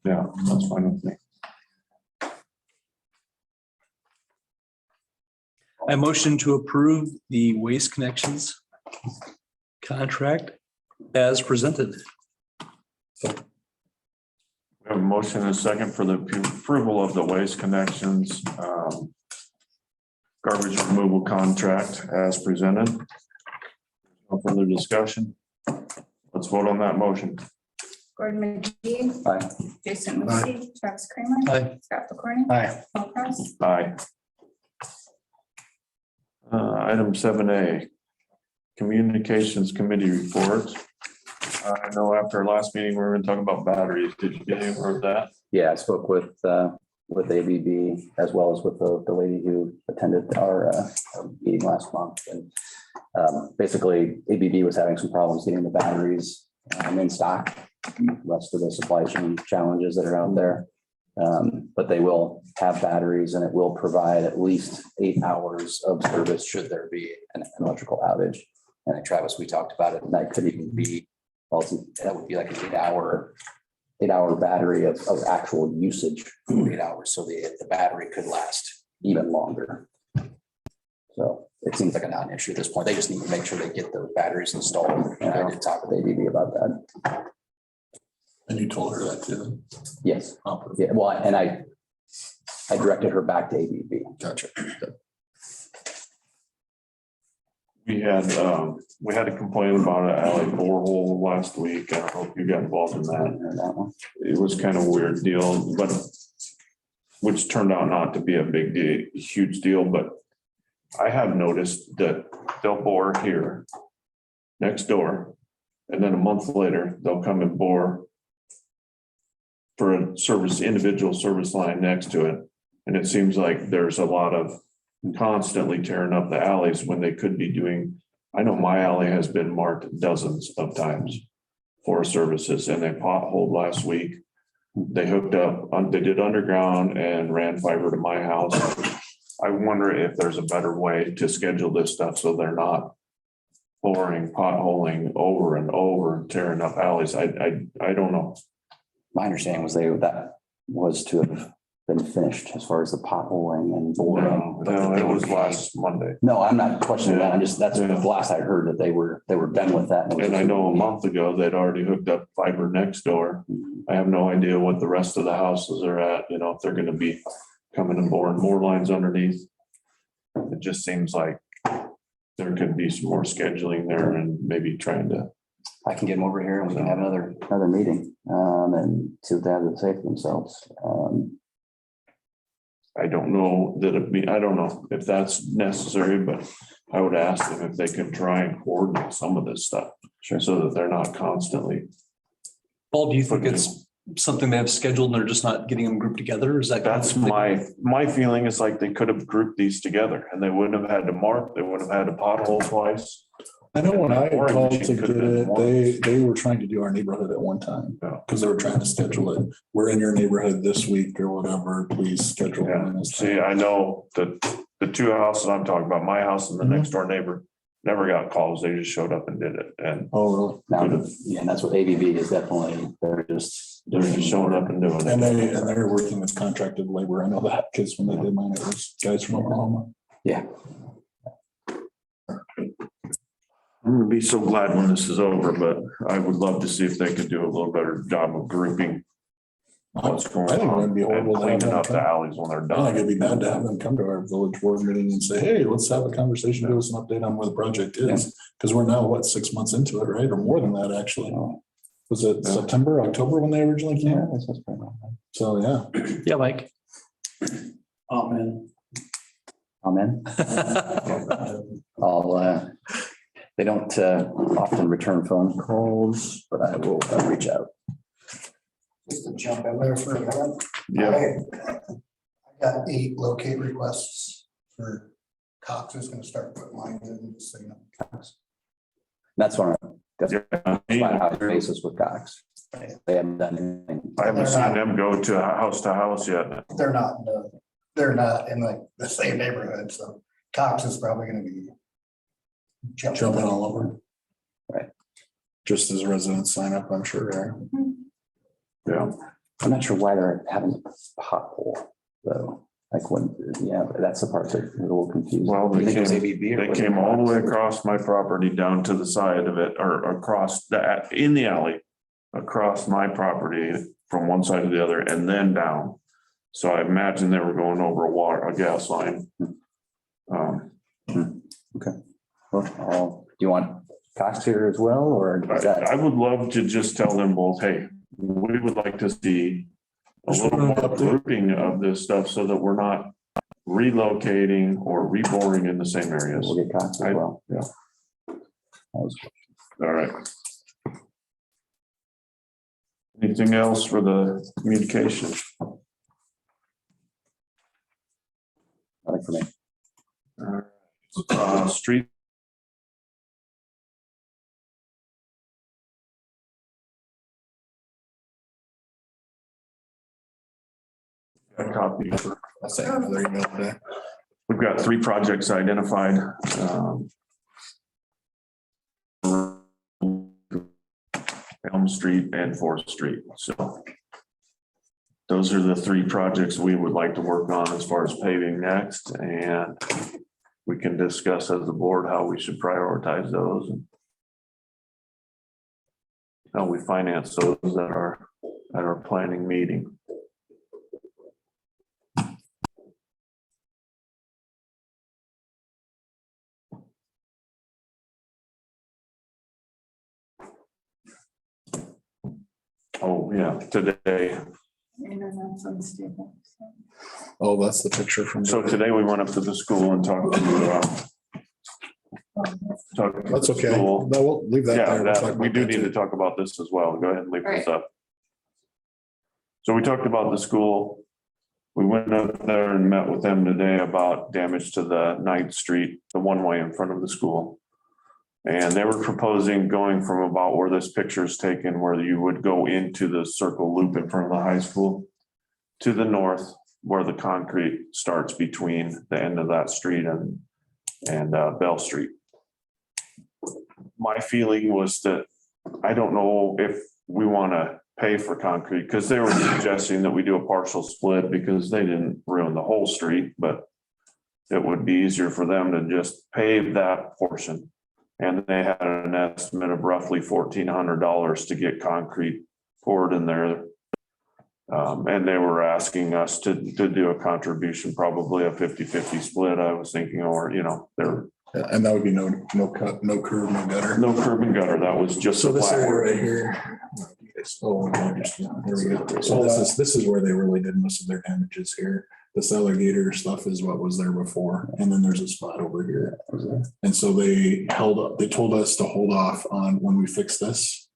Speaker 1: Yeah, that's fine with me.
Speaker 9: I motion to approve the Waste Connections contract as presented.
Speaker 1: We have a motion and a second for the approval of the waste connections garbage removal contract as presented. No further discussion. Let's vote on that motion.
Speaker 2: Gordon McGee,
Speaker 4: Aye.
Speaker 2: Jason Lucy, Travis Kramer.
Speaker 9: Aye.
Speaker 2: Scott McCorney.
Speaker 5: Aye.
Speaker 2: Paul Kraus.
Speaker 1: Aye. Item 7A, Communications Committee report. I know after our last meeting, we were going to talk about batteries. Did you get any more of that?
Speaker 4: Yeah, I spoke with ABB as well as with the lady who attended our meeting last month. And basically, ABB was having some problems getting the batteries in stock. Rest of the supply chain challenges that are out there. But they will have batteries and it will provide at least 8 hours of service should there be an electrical outage. And like Travis, we talked about it, and that could even be, well, that would be like an 8-hour battery of actual usage for 8 hours. So the battery could last even longer. So it seems like a non-issue at this point. They just need to make sure they get those batteries installed. And I did talk with ABB about that.
Speaker 3: And you told her that too?
Speaker 4: Yes. Yeah, well, and I directed her back to ABB.
Speaker 3: Gotcha.
Speaker 1: We had a complaint about an alley borehole last week. I hope you got involved in that.
Speaker 4: That one.
Speaker 1: It was kind of a weird deal, but which turned out not to be a big deal, huge deal, but I have noticed that they'll bore here next door, and then a month later, they'll come and bore for a individual service line next to it. And it seems like there's a lot of constantly tearing up the alleys when they could be doing, I know my alley has been marked dozens of times for services, and they potholed last week. They hooked up, they did underground and ran fiber to my house. I wonder if there's a better way to schedule this stuff so they're not boring, potholing over and over and tearing up alleys. I don't know.
Speaker 4: My understanding was that was to have been finished as far as the potholing and boring.
Speaker 1: No, it was last Monday.
Speaker 4: No, I'm not questioning that. I'm just, that's the
Speaker 1: Yeah.
Speaker 4: last I heard, that they were done with that.
Speaker 1: And I know a month ago, they'd already hooked up fiber next door. I have no idea what the rest of the houses are at, if they're gonna be coming and boring more lines underneath. It just seems like there could be some more scheduling there and maybe trying to.
Speaker 4: I can get them over here and we can have another meeting, and see what they have to say for themselves.
Speaker 1: I don't know I don't know if that's necessary, but I would ask them if they could try and coordinate some of this stuff.
Speaker 4: Sure.
Speaker 1: So that they're not constantly.
Speaker 9: Paul, do you think it's something they have scheduled and they're just not getting them grouped together? Is that?
Speaker 1: That's my feeling is like they could have grouped these together and they wouldn't have had to mark, they wouldn't have had to pothole twice.
Speaker 3: I know when I
Speaker 1: Boring
Speaker 3: called
Speaker 1: machine
Speaker 3: to
Speaker 1: could
Speaker 3: get
Speaker 1: have been one.
Speaker 3: it, they were trying to do our neighborhood at one time.
Speaker 1: Yeah.
Speaker 3: Because they were trying to schedule it. We're in your neighborhood this week or whatever, please schedule. it in
Speaker 1: Yeah,
Speaker 3: this
Speaker 1: see,
Speaker 3: time.
Speaker 1: I know that the two houses I'm talking about, my house and the next door neighbor, never got calls. They just showed up and did it. And
Speaker 3: Oh, really?
Speaker 4: Now, yeah, and that's what ABB is definitely, they're just.
Speaker 1: they're just showing up and doing
Speaker 3: And
Speaker 1: it.
Speaker 3: they're working with contracted labor. I know that because when they did mine, it was guys from Oklahoma.
Speaker 4: Yeah.
Speaker 1: I'm gonna be so glad when this is over, but I would love to see if they could do a little better job of grouping what's going
Speaker 3: I think it
Speaker 1: on
Speaker 3: wouldn't be
Speaker 1: and
Speaker 3: horrible to have
Speaker 1: cleaning
Speaker 3: them
Speaker 1: up the
Speaker 3: come.
Speaker 1: alleys when they're
Speaker 3: I think
Speaker 1: done.
Speaker 3: it'd be bad to have them come to our village board meeting and say, hey, let's have a conversation, give us an update on where the project is. Because we're now, 6 months into it, right? Or more than that, actually. Was it
Speaker 1: Yeah.
Speaker 3: September, October when they originally came?
Speaker 4: Yeah, that's pretty well.
Speaker 3: So, yeah.
Speaker 9: Yeah, Mike.
Speaker 5: Amen.
Speaker 4: Amen. They don't often return phone calls, but I will reach out.
Speaker 6: Just to jump in there for a minute.
Speaker 1: Yeah,
Speaker 6: I got 8 locate requests for Cox is gonna start putting lines in, so you know.
Speaker 4: That's one of, that's
Speaker 1: yeah.
Speaker 4: my house basis with Cox. They haven't done anything.
Speaker 1: I haven't seen them go to house yet.
Speaker 6: They're not in like the same neighborhood, so Cox is probably gonna be
Speaker 3: jumping all over.
Speaker 4: Right.
Speaker 3: Just as residents sign up, I'm sure, right?
Speaker 1: Yeah,
Speaker 4: I'm not sure why they're having a pothole, though. Like when, yeah, that's the part that a little confused.
Speaker 1: well,
Speaker 4: Do you
Speaker 1: they
Speaker 4: think it was
Speaker 1: came,
Speaker 4: ABB or
Speaker 1: they
Speaker 4: was it
Speaker 1: came all the way
Speaker 4: Cox?
Speaker 1: across my property down to the side of it, or across the, in the alley. Across my property from one side to the other and then down. So I imagine they were going over a gas line.
Speaker 4: Okay. Well, do you want Cox here as well, or is that?
Speaker 1: I would love to just tell them both, hey, we would like to see a
Speaker 3: Just
Speaker 1: little
Speaker 3: want
Speaker 1: more
Speaker 3: an update.
Speaker 1: grouping of this stuff so that we're not relocating or reboring in the same areas.
Speaker 4: We'll get Cox as well.
Speaker 1: Yeah.
Speaker 4: That was-
Speaker 1: All right. Anything else for the communication?
Speaker 4: Nothing for me.
Speaker 1: Street. A copy.
Speaker 3: I'll say another email today.
Speaker 1: We've got 3 projects identified. Elm Street and Fourth Street, so. Those are the 3 projects we would like to work on as far as paving next, and we can discuss as a board how we should prioritize those. And how we finance those at our planning meeting. Oh, yeah, today.
Speaker 2: Internet's unstable.
Speaker 3: Oh, that's the picture from.
Speaker 1: So today we went up to the school and talked to, talked to
Speaker 3: That's
Speaker 1: the
Speaker 3: okay.
Speaker 1: school.
Speaker 3: No, we'll leave that
Speaker 1: Yeah,
Speaker 3: there. We'll talk
Speaker 1: that, we
Speaker 3: about
Speaker 1: do
Speaker 3: that
Speaker 1: need to
Speaker 3: too.
Speaker 1: talk about this as well. Go ahead and leave this
Speaker 2: Right.
Speaker 1: up. So we talked about the school. We went up there and met with them today about damage to the 9th Street, the one-way in front of the school. And they were proposing going from about where this picture is taken, where you would go into the circle loop in front of the high school, to the north, where the concrete starts between the end of that street and Bell Street. My feeling was that I don't know if we want to pay for concrete, because they were suggesting that we do a partial split because they didn't ruin the whole street, but it would be easier for them to just pave that portion. And they had an estimate of roughly $1,400 to get concrete poured in there. And they were asking us to do a contribution, probably a 50-50 split. I was thinking, or, they're
Speaker 3: Yeah, and that would be no cut, no curb, no gutter.
Speaker 1: no curb and gutter. That was just.
Speaker 3: So
Speaker 1: the
Speaker 3: this area
Speaker 1: flat
Speaker 3: right here. Oh, here we go. So this is where they really did most of their damages here. This alligator stuff is what was there before. And then there's a spot over here. And so they told us to hold off on when we fix this.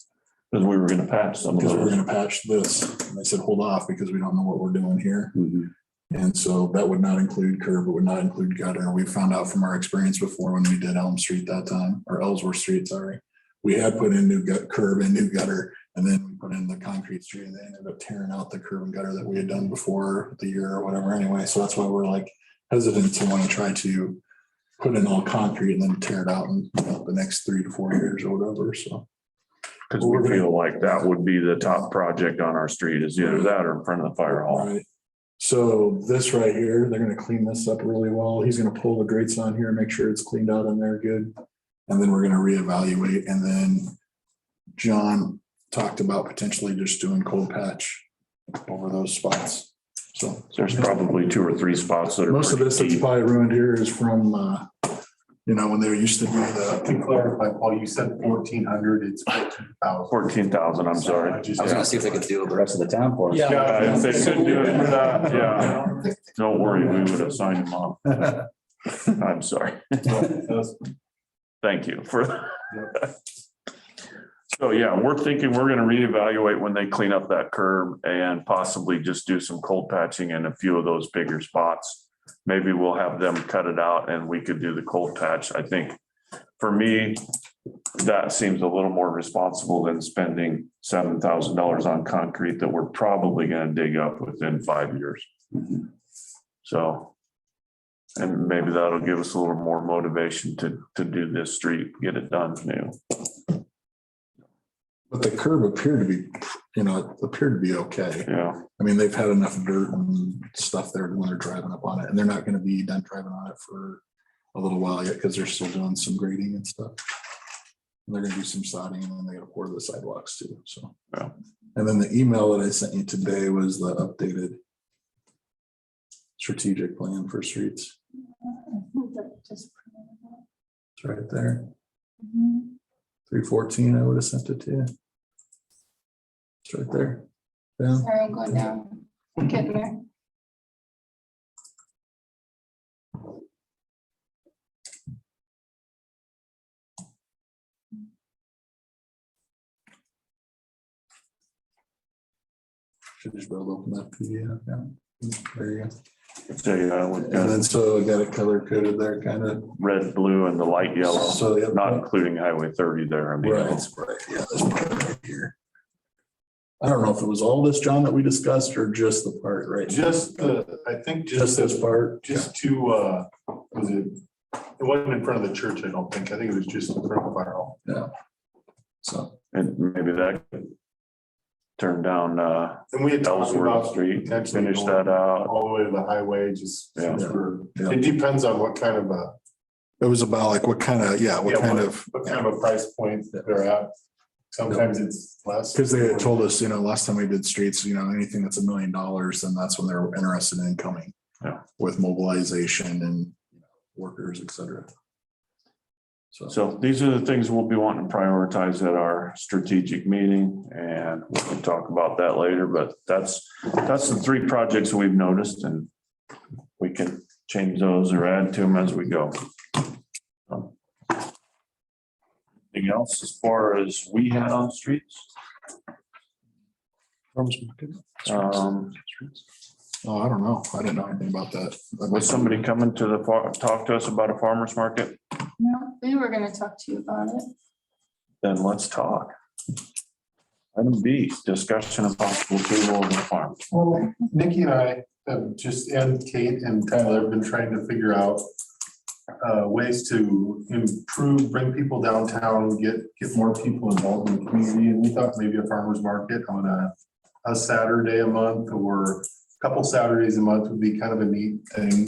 Speaker 1: Because we were gonna patch some of
Speaker 3: Because we're
Speaker 1: those.
Speaker 3: gonna patch this. And they said, hold off because we don't know what we're doing here.
Speaker 4: Mhm.
Speaker 3: And so that would not include curb, it would not include gutter. We found out from our experience before when we did Elm Street that time, or Ellsworth Street, sorry. We had put in new curb and new gutter, and then we put in the concrete street, and they ended up tearing out the curb and gutter that we had done before the year or whatever anyway. So that's why we're like hesitant to want to try to put in all concrete and then tear it out in the next 3 to 4 years or whatever, so.
Speaker 1: Because we feel like that would be the top project on our street, is either that or in front of the fire hall.
Speaker 3: Right. So this right here, they're gonna clean this up really well. He's gonna pull the grates on here, make sure it's cleaned out in there good. And then we're gonna reevaluate, and then John talked about potentially just doing cold patch over those spots. So
Speaker 1: There's probably 2 or 3 spots that are.
Speaker 3: most of this
Speaker 1: pretty
Speaker 3: that's
Speaker 1: deep.
Speaker 3: probably ruined here is from, when they used to do
Speaker 8: To
Speaker 3: the,
Speaker 8: clarify, Paul, you said 1,400, it's 14,000.
Speaker 1: 14,000, I'm sorry.
Speaker 8: I just-
Speaker 4: I was gonna see if they could do the rest of the town for us.
Speaker 1: Yeah, if they could do it for that, yeah. Don't worry, we would have signed them up. I'm sorry. Thank you for. So, yeah, we're thinking we're gonna reevaluate when they clean up that curb and possibly just do some cold patching in a few of those bigger spots. Maybe we'll have them cut it out and we could do the cold patch. I think for me, that seems a little more responsible than spending $7,000 on concrete that we're probably gonna dig up within 5 years. So And maybe that'll give us a little more motivation to do this street, get it done new.
Speaker 3: But the curb appeared to be, it appeared to be okay.
Speaker 1: Yeah,
Speaker 3: I mean, they've had enough dirt and stuff there when they're driving up on it, and they're not gonna be done driving on it for a little while yet, because they're still doing some grading and stuff. And they're gonna do some sodding, and then they gotta pour the sidewalks too, so.
Speaker 1: Yeah.
Speaker 3: And then the email that I sent you today was the updated strategic plan for streets. It's right there. 314, I would have sent it to you. It's right there. Yeah.
Speaker 2: Sorry, I'm going down. I'm getting there.
Speaker 3: Should just be able to open that PDF. Yeah. There you go.
Speaker 1: so yeah, we've
Speaker 3: And
Speaker 1: got
Speaker 3: then so I got it color coded there, kind of.
Speaker 1: red, blue and the light yellow,
Speaker 3: So yeah,
Speaker 1: not including Highway 30 there. I mean,
Speaker 3: right, right. Yeah, this part right here. I don't know if it was all this, John, that we discussed, or just the part right.
Speaker 8: Just I think
Speaker 3: Just this part.
Speaker 8: just to, was it wasn't in front of the church, I don't think. I think it was just in front of the fire hall.
Speaker 3: Yeah. So.
Speaker 1: and maybe that could turn down
Speaker 8: And we had talked
Speaker 1: Ellsworth
Speaker 8: about
Speaker 1: Street,
Speaker 8: potentially
Speaker 1: finish
Speaker 8: going
Speaker 1: that out.
Speaker 8: all the way to the highway, just since
Speaker 3: Yeah.
Speaker 8: we're, it depends on what kind of a,
Speaker 3: It was about like what kind of,
Speaker 8: what kind of a price point they're at. Sometimes it's less.
Speaker 3: because they had told us, last time we did streets, anything that's $1 million, then that's when they're interested in coming.
Speaker 1: Yeah.
Speaker 3: With mobilization and workers, et cetera.
Speaker 1: So these are the things we'll be wanting to prioritize at our strategic meeting, and we can talk about that later, but that's the 3 projects we've noticed, and we can change those or add to them as we go. Anything else as far as we had on streets?
Speaker 3: Farmers market. Oh, I don't know. I didn't know anything about that.
Speaker 1: Was somebody coming to talk to us about a farmer's market?
Speaker 2: No, we were gonna talk to you about it.
Speaker 1: Then let's talk. Item B, discussion of possible approval of the farm.
Speaker 8: Well, Nikki and I have just, and Kate and Tyler have been trying to figure out ways to improve, bring people downtown, get more people involved in the community. And we thought maybe a farmer's market on a Saturday a month or a couple Saturdays a month would be kind of a neat thing.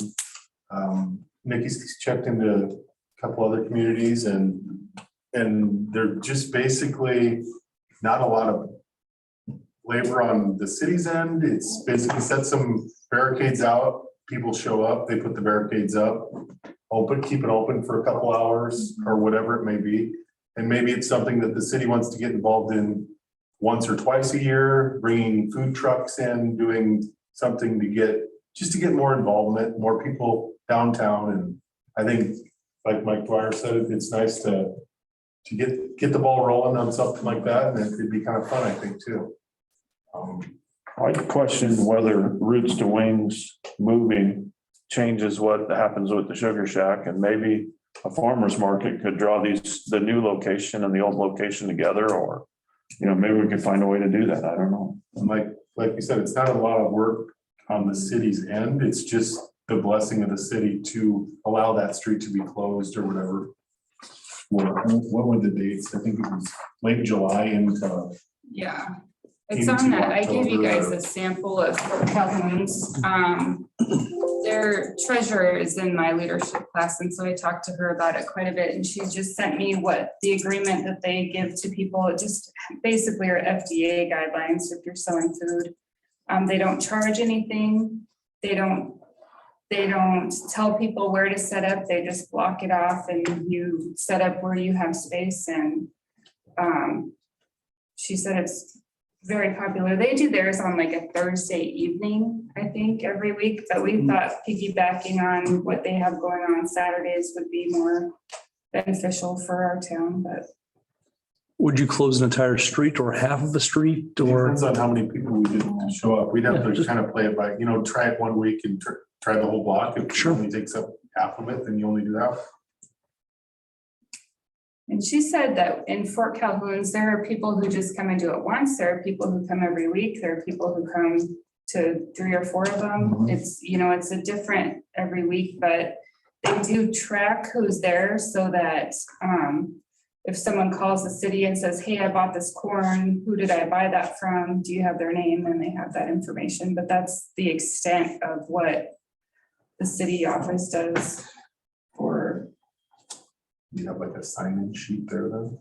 Speaker 8: Nikki's checked into a couple other communities and they're just basically not a lot of labor on the city's end. It's basically set some barricades out, people show up, they put the barricades up, keep it open for a couple hours or whatever it may be. And maybe it's something that the city wants to get involved in once or twice a year, bringing food trucks in, doing something to get more involvement, more people downtown. And I think, like Mike Dwyer said, it's nice to get the ball rolling on something like that. And it could be kind of fun, I think, too.
Speaker 1: I question whether Roots to Wings moving changes what happens with the Sugar Shack, and maybe a farmer's market could draw the new location and the old location together, or, maybe we could find a way to do that. I don't know.
Speaker 8: And like you said, it's not a lot of work on the city's end. It's just the blessing of the city to allow that street to be closed or whatever. What were the dates? I think it was late July into.
Speaker 2: Yeah, it's on that. I gave you guys a sample of Fort Calhoun's. Their treasurer is in my leadership class, and so I talked to her about it quite a bit, and she just sent me what the agreement that they give to people. It just basically are FDA guidelines if you're selling food. They don't charge anything. They don't tell people where to set up. They just block it off and you set up where you have space. And she said it's very popular. They do theirs on like a Thursday evening, I think, every week. But we thought piggybacking on what they have going on Saturdays would be more beneficial for our town. But
Speaker 9: Would you close an entire street or half of a street or?
Speaker 8: Depends on how many people we did show up. We'd have to kind of play it by, try it one week and try the whole block. If it only takes up half of it, then you only do that.
Speaker 2: And she said that in Fort Calhoun's, there are people who just come and do it once. There are people who come every week. There are people who come to 3 or 4 of them.
Speaker 3: Mhm.
Speaker 2: It's, you know, it's a different every week, but they do track who's there so that, if someone calls the city and says, hey, I bought this corn, who did I buy that from? Do you have their name? And they have that information, but that's the extent of what the city office does for,
Speaker 8: You have like a sign-in sheet there then?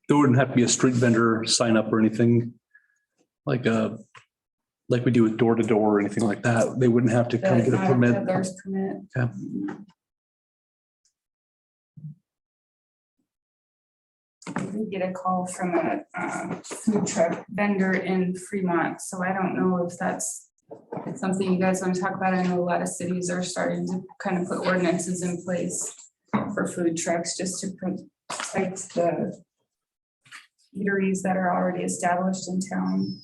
Speaker 9: There wouldn't have to be a street vendor sign up or anything like we do with door to door or anything like that. They wouldn't have to come get a permit.
Speaker 2: peddler's permit.
Speaker 9: Yeah.
Speaker 2: I did get a call from a food truck vendor in Fremont, so I don't know if that's something you guys want to talk about. I know a lot of cities are starting to kind of put ordinances in place for food trucks just to protect the eateries that are already established in town.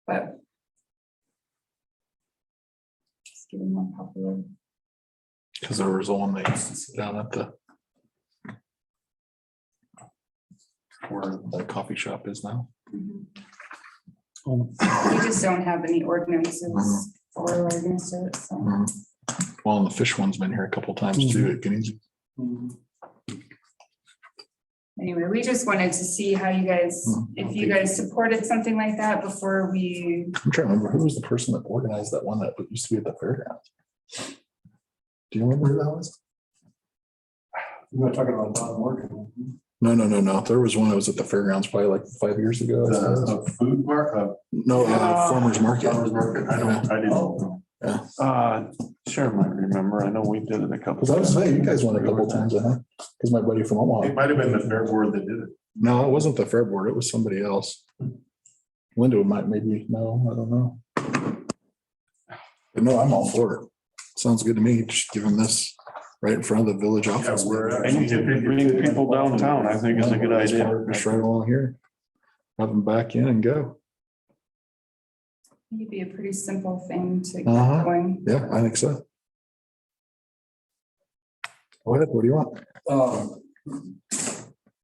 Speaker 2: But it's getting more popular.
Speaker 3: Because there was one they used to sit down at the where the coffee shop is now.
Speaker 2: Mhm.
Speaker 9: Oh,
Speaker 2: We just don't have any ordinances for or against it, so.
Speaker 3: Well, and the fish one's been here a couple times too. It can easy.
Speaker 2: Anyway, we just wanted to see how you guys, if you guys supported something like that before we,
Speaker 3: I'm trying to remember who was the person that organized that one that used to be at the fairgrounds. Do you remember who that was?
Speaker 10: You're not talking about Don Morgan.
Speaker 3: No. There was one that was at the fairgrounds probably like 5 years ago.
Speaker 8: The food market?
Speaker 3: No, farmer's market.
Speaker 8: Farmer's market. I didn't.
Speaker 1: Sure, might remember. I know we did it a couple.
Speaker 3: Because I was saying, you guys went a couple times, I think, because my buddy from
Speaker 8: It
Speaker 3: Omaha.
Speaker 8: might have been the fair board that did it.
Speaker 3: No, it wasn't the fair board. It was somebody else. Linda might maybe, no, I don't know. But no, I'm all for it. Sounds good to me. Just give them this right in front of the village office.
Speaker 1: And you can bring people downtown, I think is a good idea.
Speaker 3: Just right along here. Have them back in and go.
Speaker 2: it'd be a pretty simple thing to get
Speaker 3: Uh-huh.
Speaker 2: going.
Speaker 3: Yeah, I think so. Go ahead, what do you want?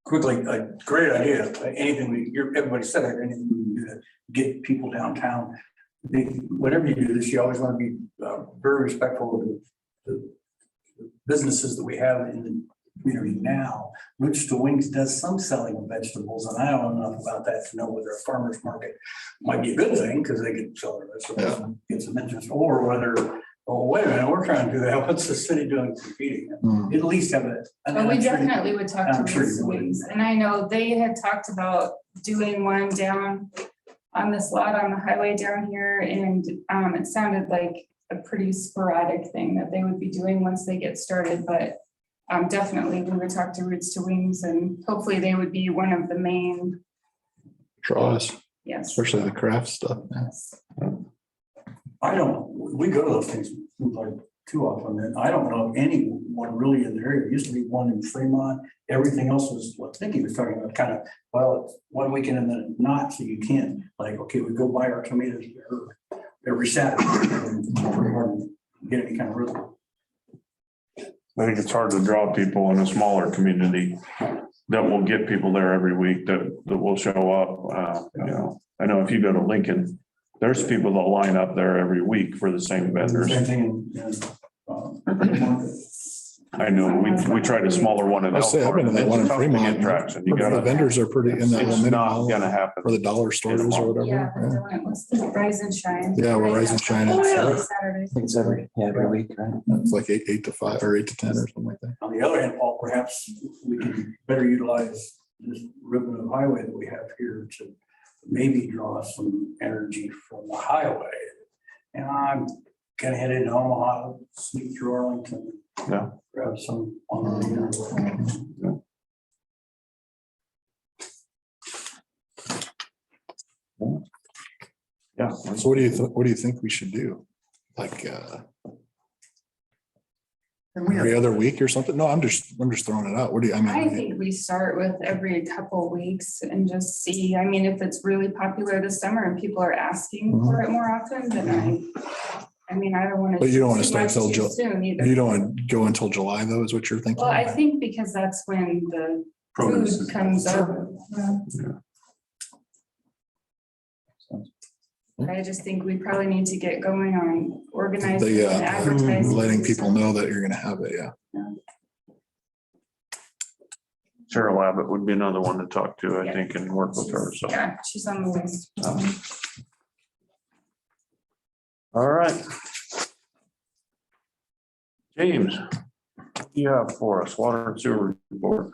Speaker 5: Quickly, a great idea. Anything, everybody said it, anything we can do to get people downtown. Whatever you do this, you always want to be very respectful of the businesses that we have in the community now. Roots to Wings does some selling of vegetables, and I don't know enough about that to know whether a farmer's market might be a good thing because they could sell their vegetables and get some interest, or whether, oh, wait a minute, we're trying to do that. What's the city doing competing? At least have it.
Speaker 2: But we definitely would talk to Roots to Wings, and I know they had talked about doing one down on this lot on the highway down here, and it sounded like a pretty sporadic thing that they would be doing once they get started, but definitely we would talk to Roots to Wings, and hopefully they would be one of the main,
Speaker 3: Draws,
Speaker 2: yes.
Speaker 3: especially the craft stuff.
Speaker 5: I don't, we go to those things like too often, and I don't know of anyone really in the area. There used to be one in Fremont. Everything else was, I think he was talking about kind of, well, it's one weekend and then not, so you can't, like, okay, we go buy our tomatoes every Saturday. And it's pretty hard to get any kind of rhythm.
Speaker 1: I think it's hard to draw people in a smaller community that will get people there every week that will show up. I know if you go to Lincoln, there's people that line up there every week for the same vendors.
Speaker 5: Same thing in
Speaker 1: I know, we tried a smaller one in
Speaker 3: I say, I've been to that one in
Speaker 1: It's tough to get
Speaker 3: Fremont.
Speaker 1: traction. You
Speaker 3: The
Speaker 1: gotta,
Speaker 3: vendors are pretty in that
Speaker 1: it's
Speaker 3: one
Speaker 1: not
Speaker 3: minute
Speaker 1: gonna happen.
Speaker 3: or the dollar stores or
Speaker 2: Yeah,
Speaker 3: whatever.
Speaker 2: the one was the Rise and Shine.
Speaker 3: Yeah, we're Rise and Shine.
Speaker 2: Oh, yeah.
Speaker 3: It's
Speaker 2: Saturday.
Speaker 4: I think it's every week, right?
Speaker 3: like 8 to 5 or 8 to 10 or something like that.
Speaker 5: On the other hand, Paul, perhaps we can better utilize this ribbon of highway that we have here to maybe draw some energy from the highway. And I'm gonna head into Omaha, sneak through Arlington.
Speaker 1: Yeah.
Speaker 5: Grab some on the
Speaker 1: Yeah.
Speaker 3: So what do you think we should do? Like every other week or something? No, I'm just throwing it out. What do you, I
Speaker 2: I
Speaker 3: mean,
Speaker 2: think we start with every couple of weeks and just see, I mean, if it's really popular this summer and people are asking for it more often, then I mean, I don't want to.
Speaker 3: But you don't want to start till
Speaker 2: soon either.
Speaker 3: you don't want to go until July though, is what you're thinking?
Speaker 2: Well, I think because that's when the
Speaker 8: Produce
Speaker 2: food comes up. But I just think we probably need to get going on organizing
Speaker 3: The,
Speaker 2: and advertising.
Speaker 3: letting people know that you're gonna have it, yeah.
Speaker 1: Cheryl Abbott would be another one to talk to, I
Speaker 2: Yeah.
Speaker 1: think, and work with her, so.
Speaker 2: Yeah, she's on the list.
Speaker 1: All right. James, what do you have for us? Water and sewer report.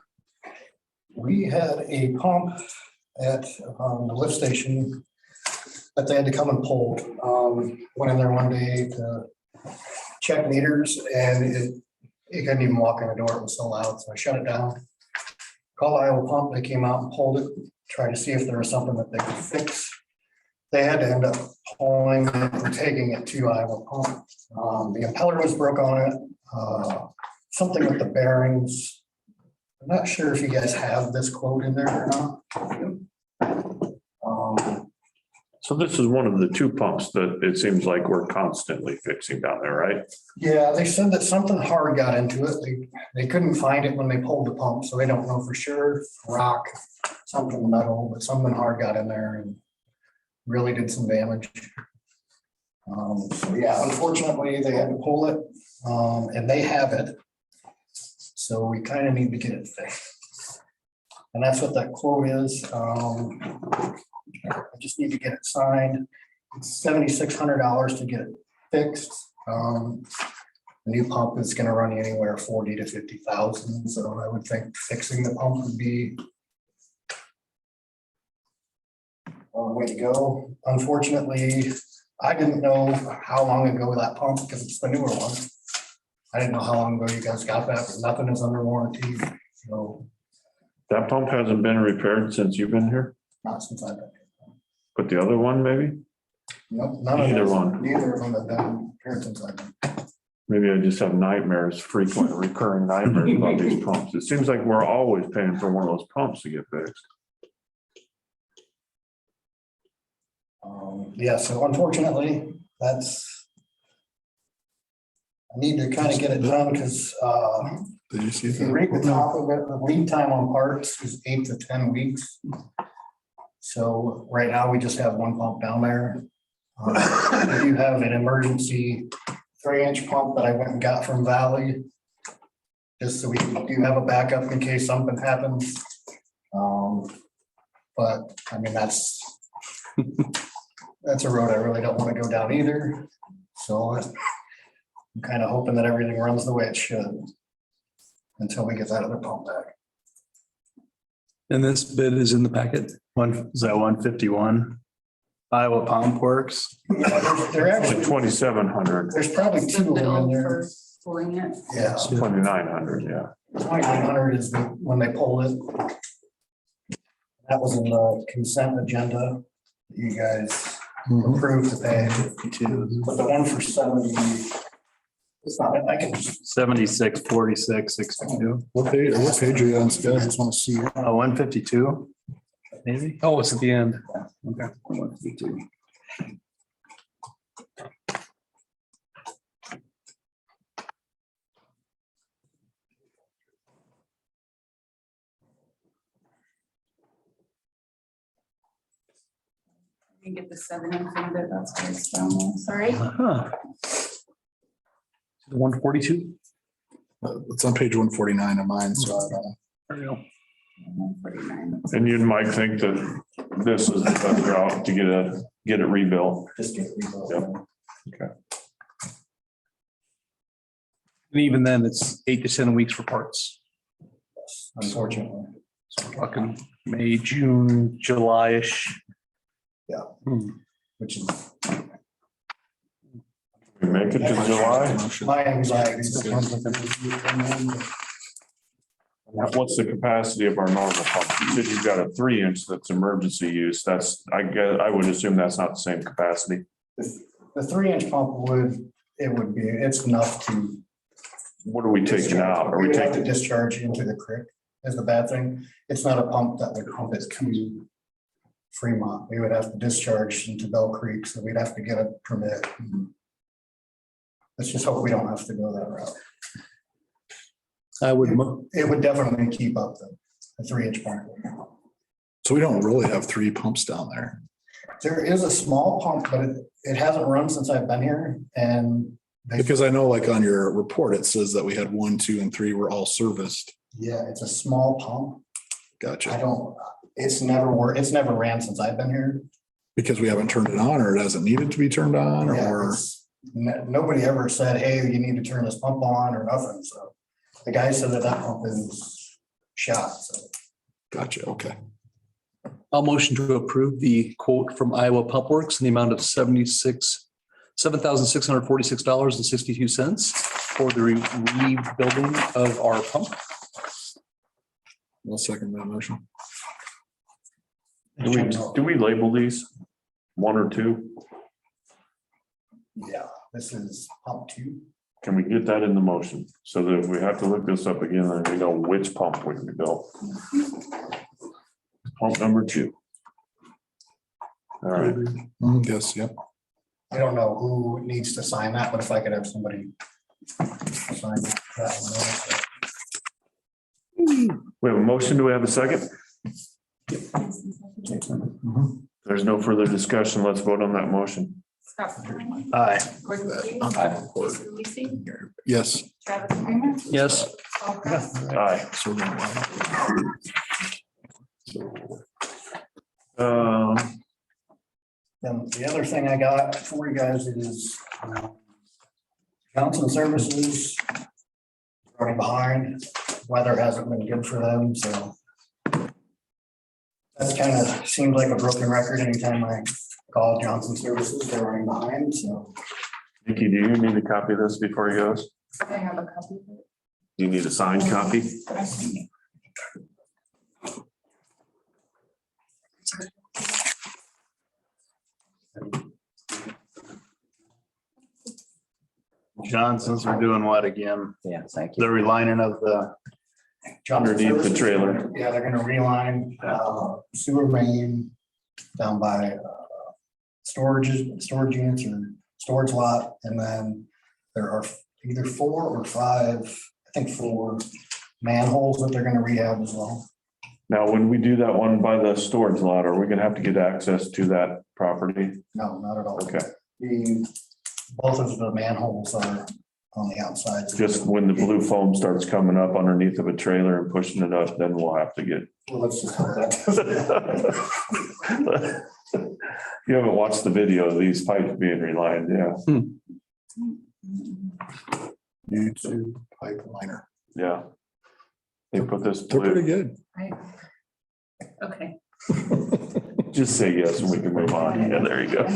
Speaker 6: We had a pump at the lift station that they had to come and pull. Went in there one day to check meters and it couldn't even walk in the door. It was so loud. So I shut it down. Called Iowa Pump. They came out and pulled it, tried to see if there was something that they could fix. They had to end up pulling it and taking it to Iowa Pump. The impeller was broke on it. Something with the bearings. I'm not sure if you guys have this quote in there or not.
Speaker 1: So this is one of the two pumps that it seems like we're constantly fixing down there, right?
Speaker 6: Yeah, they said that something hard got into it. They couldn't find it when they pulled the pump, so they don't know for sure. Rock, something metal, but something hard got in there and really did some damage. So yeah, unfortunately, they had to pull it, and they have it. So we kind of need to get it fixed. And that's what that quote is. I just need to get it signed. It's $7,600 to get it fixed. The new pump is gonna run you anywhere 40 to 50,000, so I would think fixing the pump would be a way to go. Unfortunately, I didn't know how long ago that pump, because it's the newer one. I didn't know how long ago you guys got that, but nothing is under warranty, so
Speaker 1: That pump hasn't been repaired since you've been here,
Speaker 6: not since I've been.
Speaker 1: but the other one maybe?
Speaker 6: Nope, none of
Speaker 1: Neither
Speaker 6: those-
Speaker 1: one.
Speaker 6: Neither of them have been repaired since I've been.
Speaker 1: Maybe I just have nightmares, frequent recurring nightmares about these pumps. It seems like we're always paying for one of those pumps to get fixed.
Speaker 6: Yeah, so unfortunately, that's. I need to kind of get it done because
Speaker 3: Did you see
Speaker 6: if you
Speaker 3: that?
Speaker 6: read the top of it, the lead time on parts is 8 to 10 weeks. So right now, we just have one pump down there. I do have an emergency 3-inch pump that I went and got from Valley. Just so we do have a backup in case something happens. But I mean, that's a road I really don't want to go down either. So I'm kind of hoping that everything runs the way it should until we get that other pump back.
Speaker 9: And this bid is in the packet.
Speaker 7: Is that 151? Iowa Pump Works.
Speaker 6: Yeah, they're
Speaker 1: Like
Speaker 6: actually,
Speaker 1: 2,700,
Speaker 6: there's probably
Speaker 2: The
Speaker 6: two of them in
Speaker 2: bill
Speaker 6: there.
Speaker 2: for pulling it.
Speaker 6: Yeah,
Speaker 1: 2,900, yeah.
Speaker 6: 2,900 is when they pulled it. That was in the consent agenda that you guys approved to pay. But the one for 70, it's not, I can just
Speaker 7: 76, 46, 62.
Speaker 3: What page are you on, Scott? I just want to see.
Speaker 7: 152, maybe?
Speaker 9: Oh, it's at the end.
Speaker 2: You get the 7-inch from it, that's why it's down there, sorry.
Speaker 9: Huh. 142?
Speaker 3: It's on page 149 of mine, so I don't know.
Speaker 9: There you go.
Speaker 2: 149.
Speaker 1: And you and Mike think that this is the best route to get it rebuilt.
Speaker 6: just get rebuilt.
Speaker 1: Yep.
Speaker 9: And even then, it's 8 to 10 weeks for parts.
Speaker 6: Unfortunately.
Speaker 9: So we're talking May, June, July-ish.
Speaker 6: Yeah.
Speaker 9: Hmm.
Speaker 6: Which is
Speaker 1: We make it to July.
Speaker 6: my anxiety.
Speaker 1: What's the capacity of our normal pump? You said you've got a 3-inch that's emergency use. That's, I guess, I would assume that's not the same capacity.
Speaker 6: The 3-inch pump it's enough to.
Speaker 1: What are we taking out? Are we
Speaker 6: We'd have to
Speaker 1: taking,
Speaker 6: discharge into the creek is the bad thing. It's not a pump that would pump it to Fremont. We would have to discharge into Bell Creek, so we'd have to get a permit. Let's just hope we don't have to go that route.
Speaker 9: I would,
Speaker 6: It would definitely keep up the 3-inch pump.
Speaker 3: So we don't really have 3 pumps down there.
Speaker 6: There is a small pump, but it hasn't run since I've been here and
Speaker 3: Because I know like on your report, it says that we had 1, 2, and 3 were all serviced.
Speaker 6: yeah, it's a small pump. I
Speaker 3: Gotcha.
Speaker 6: it's never ran since I've been here.
Speaker 3: Because we haven't turned it on or it hasn't needed to be turned on
Speaker 6: Yeah,
Speaker 3: or,
Speaker 6: nobody ever said, hey, you need to turn this pump on or nothing. So the guy said that pump is shot. So
Speaker 3: gotcha, okay.
Speaker 9: I'll motion to approve the quote from Iowa Pump Works in the amount of $7,646.62 for the rebuilding of our pump.
Speaker 3: I'll second that motion.
Speaker 1: Do we label these 1 or 2?
Speaker 6: yeah, this is pump 2.
Speaker 1: Can we get that in the motion so that if we have to look this up again and we know which pump we built? Pump number 2. All right,
Speaker 3: Yes, yep.
Speaker 6: I don't know who needs to sign that, but if I could have somebody sign that one.
Speaker 1: we have a motion. Do we have a second? There's no further discussion. Let's vote on that motion.
Speaker 2: Scott Furlong,
Speaker 7: Aye.
Speaker 2: Gordon Lee,
Speaker 4: Aye.
Speaker 2: Lisa Lacy,
Speaker 3: Yes.
Speaker 2: Travis Kramer,
Speaker 9: Yes.
Speaker 2: Paul Kraus.
Speaker 1: Aye.
Speaker 3: So then,
Speaker 6: Then the other thing I got for you guys is Johnson Services running behind. Weather hasn't been good for them, so that's kind of seems like a broken record anytime I call Johnson Services, they're running behind, so.
Speaker 1: Nikki, do you need a copy of this before he goes?
Speaker 2: I have a copy of it.
Speaker 1: Do you need a signed copy?
Speaker 2: But I can-
Speaker 7: Johnson's are doing what again?
Speaker 4: Yeah, thank you.
Speaker 7: The relining of the,
Speaker 6: Johnson
Speaker 1: Underneath the
Speaker 6: Services,
Speaker 1: trailer.
Speaker 6: Yeah, they're gonna reline sewer main down by storage units or storage lot, and then there are either 4 or 5, I think 4 manholes that they're gonna rehab as well.
Speaker 1: Now, when we do that one by the storage lot, are we gonna have to get access to that property?
Speaker 6: No, not at all.
Speaker 1: Okay,
Speaker 6: Both of the manholes are on the outside.
Speaker 1: just when the blue foam starts coming up underneath of a trailer and pushing it up, then we'll have to get.
Speaker 6: Well, let's just hope that.
Speaker 1: You haven't watched the video of these pipes being relined, yeah,
Speaker 3: YouTube pipeliner.
Speaker 1: yeah. They put this,
Speaker 3: They're pretty
Speaker 1: blue-
Speaker 3: good.
Speaker 2: Right. Okay.
Speaker 1: just say yes and we can move on, yeah, there you go.